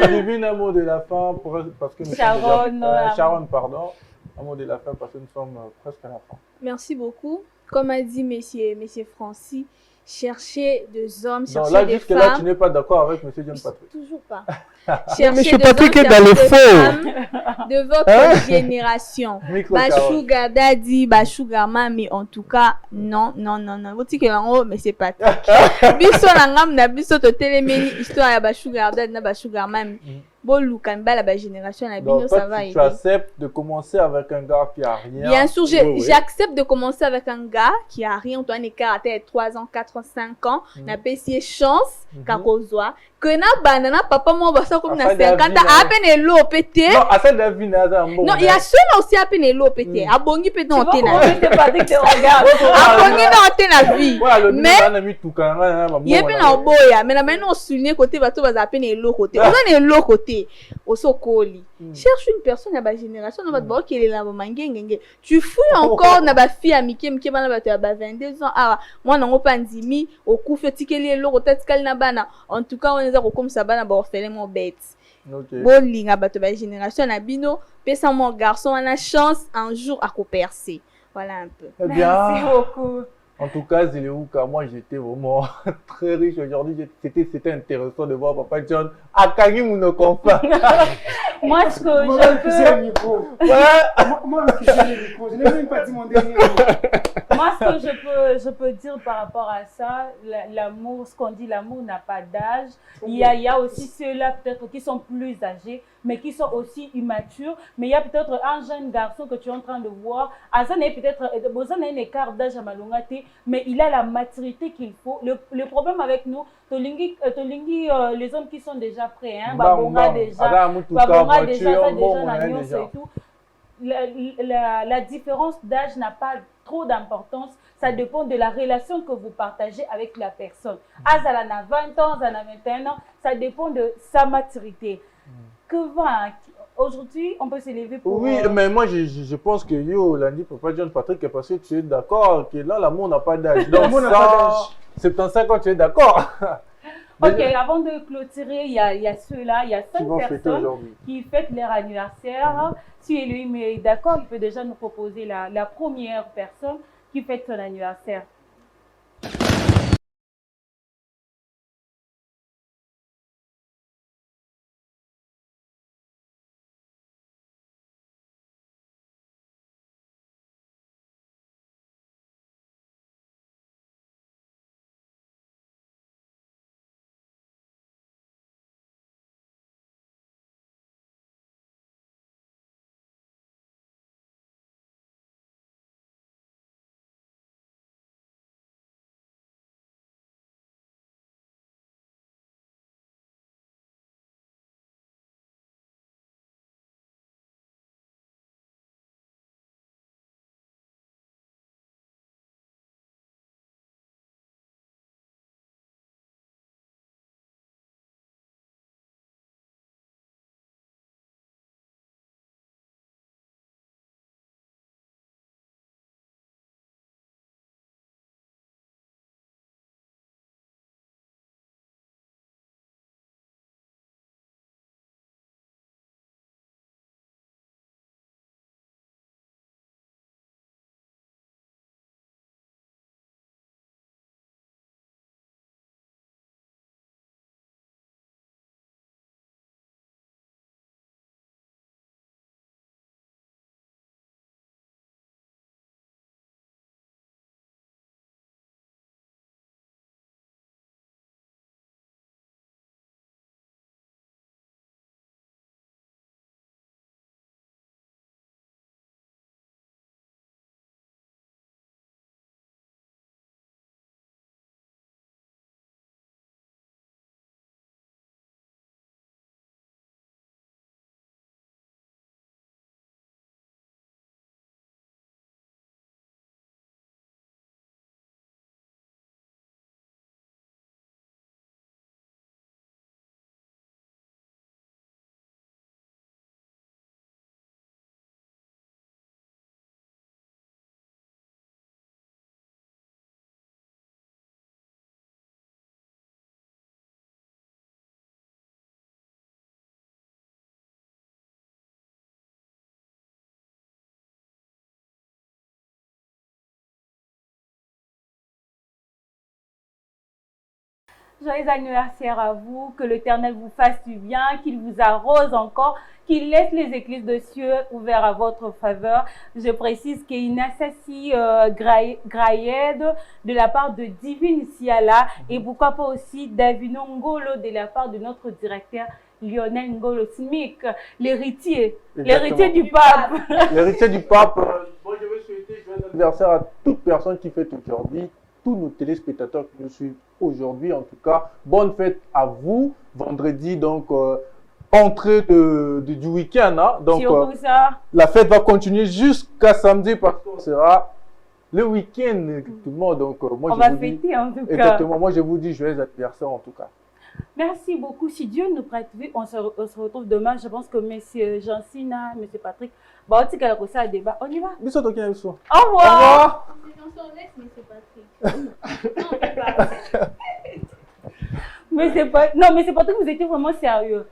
Divine un mot de la fin parce que nous Sharon, pardon. Un mot de la fin parce que nous sommes presque à la fin. Merci beaucoup. Comme a dit monsieur Francis, chercher des hommes, chercher là, des femmes. Là, tu n'es pas d'accord avec monsieur John Patrick. Toujours pas. Monsieur Patrick est dans le faux. De votre génération. Sugar daddy, sugar mami, en tout cas, non. Vous dites que là, mais c'est Patrick. Biso nangam na biso to téléméni histoire ya sugar daddy na sugar mami. Donc, tu acceptes de commencer avec un gars qui a rien. Bien sûr, j'accepte de commencer avec un gars qui a rien. On doit écart à 3 ans, 4 ans, 5 ans. On a payé chance, kakozwa. Que na banana, papa, moi, bah, ça comme na 50 ans, à peine l'eau pété. Non, à cette la vie, non, il y a ceux-là aussi à peine l'eau pété. À bongi pété, on t'en a. À bongi, on t'en a vie. Mais, il y a peine en boya. Mais maintenant, on souligne côté, bateau, à peine l'eau côté. On a l'eau côté. Osokoli. Cherche une personne à ma génération, tu fouilles encore na ba fille amike mike bana bato ya ba 22 ans. Ah, moi na ngopa ndimi okufe tikeli eloko tatikali na bana. En tout cas, on est comme ça bana ba orphelin mon bête. Bolinga bato ba génération na bino, pesa mon garçon a la chance un jour à percer. Voilà un peu. Eh bien, merci beaucoup. En tout cas, Zéléouka, moi j'étais vraiment très riche aujourd'hui. C'était intéressant de voir Papa John à Kagim ou nos confins. Moi, ce que je peux. Moi, je n'ai même pas dit mon dernier mot. Moi, ce que je peux dire par rapport à ça, l'amour, ce qu'on dit, l'amour n'a pas d'âge. Il y a aussi ceux-là peut-être qui sont plus âgés, mais qui sont aussi immatures. Mais il y a peut-être un jeune garçon que tu es en train de voir. Azan est peut-être, Bozan a un écart d'âge à Malongate, mais il a la maturité qu'il faut. Le problème avec nous, Tolingi, les hommes qui sont déjà prêts, hein, Babonga déjà, et tout. La différence d'âge n'a pas trop d'importance. Ça dépend de la relation que vous partagez avec la personne. Azala a 20 ans, Azala a 21 ans, ça dépend de sa maturité. Que va aujourd'hui, on peut s'élever pour... Oui, mais moi, je pense que lundi, Papa John Patrick, parce que tu es d'accord que là, l'amour n'a pas d'âge. Donc, 75 ans, tu es d'accord. Ok, avant de clôturer, il y a ceux-là, il y a 5 personnes qui fêtent leur anniversaire. Si Elohim est d'accord, il peut déjà nous proposer la première personne qui fête son anniversaire. Joyeux anniversaire à vous, que l'Éternel vous fasse du bien, qu'il vous arrose encore, qu'il laisse les écluses de cieux ouverts à votre faveur. Je précise qu'il y a Sassi Graïed de la part de Divine Siala et pourquoi pas aussi Davino Ngolo de la part de notre directeur Lionel Ngolo Smith, l'héritier du pape. L'héritier du pape. Bon, je veux souhaiter joyeux anniversaire à toute personne qui fête aujourd'hui, tous nos téléspectateurs qui nous suivent aujourd'hui. En tout cas, bonne fête à vous. Vendredi, donc, entrée du week-end. Hein? Donc, la fête va continuer jusqu'à samedi parce qu'on sera le week-end. Tout le monde. Donc, moi, on va fêter en tout cas. Exactement. Moi, je vous dis joyeux anniversaire en tout cas. Merci beaucoup. Si Dieu nous prête vie, on se retrouve demain. Je pense que M. Jancina, M. Patrick, on y va. Au revoir. Au revoir. Mais c'est pas... Non, mais c'est Patrick, vous étiez vraiment sérieux.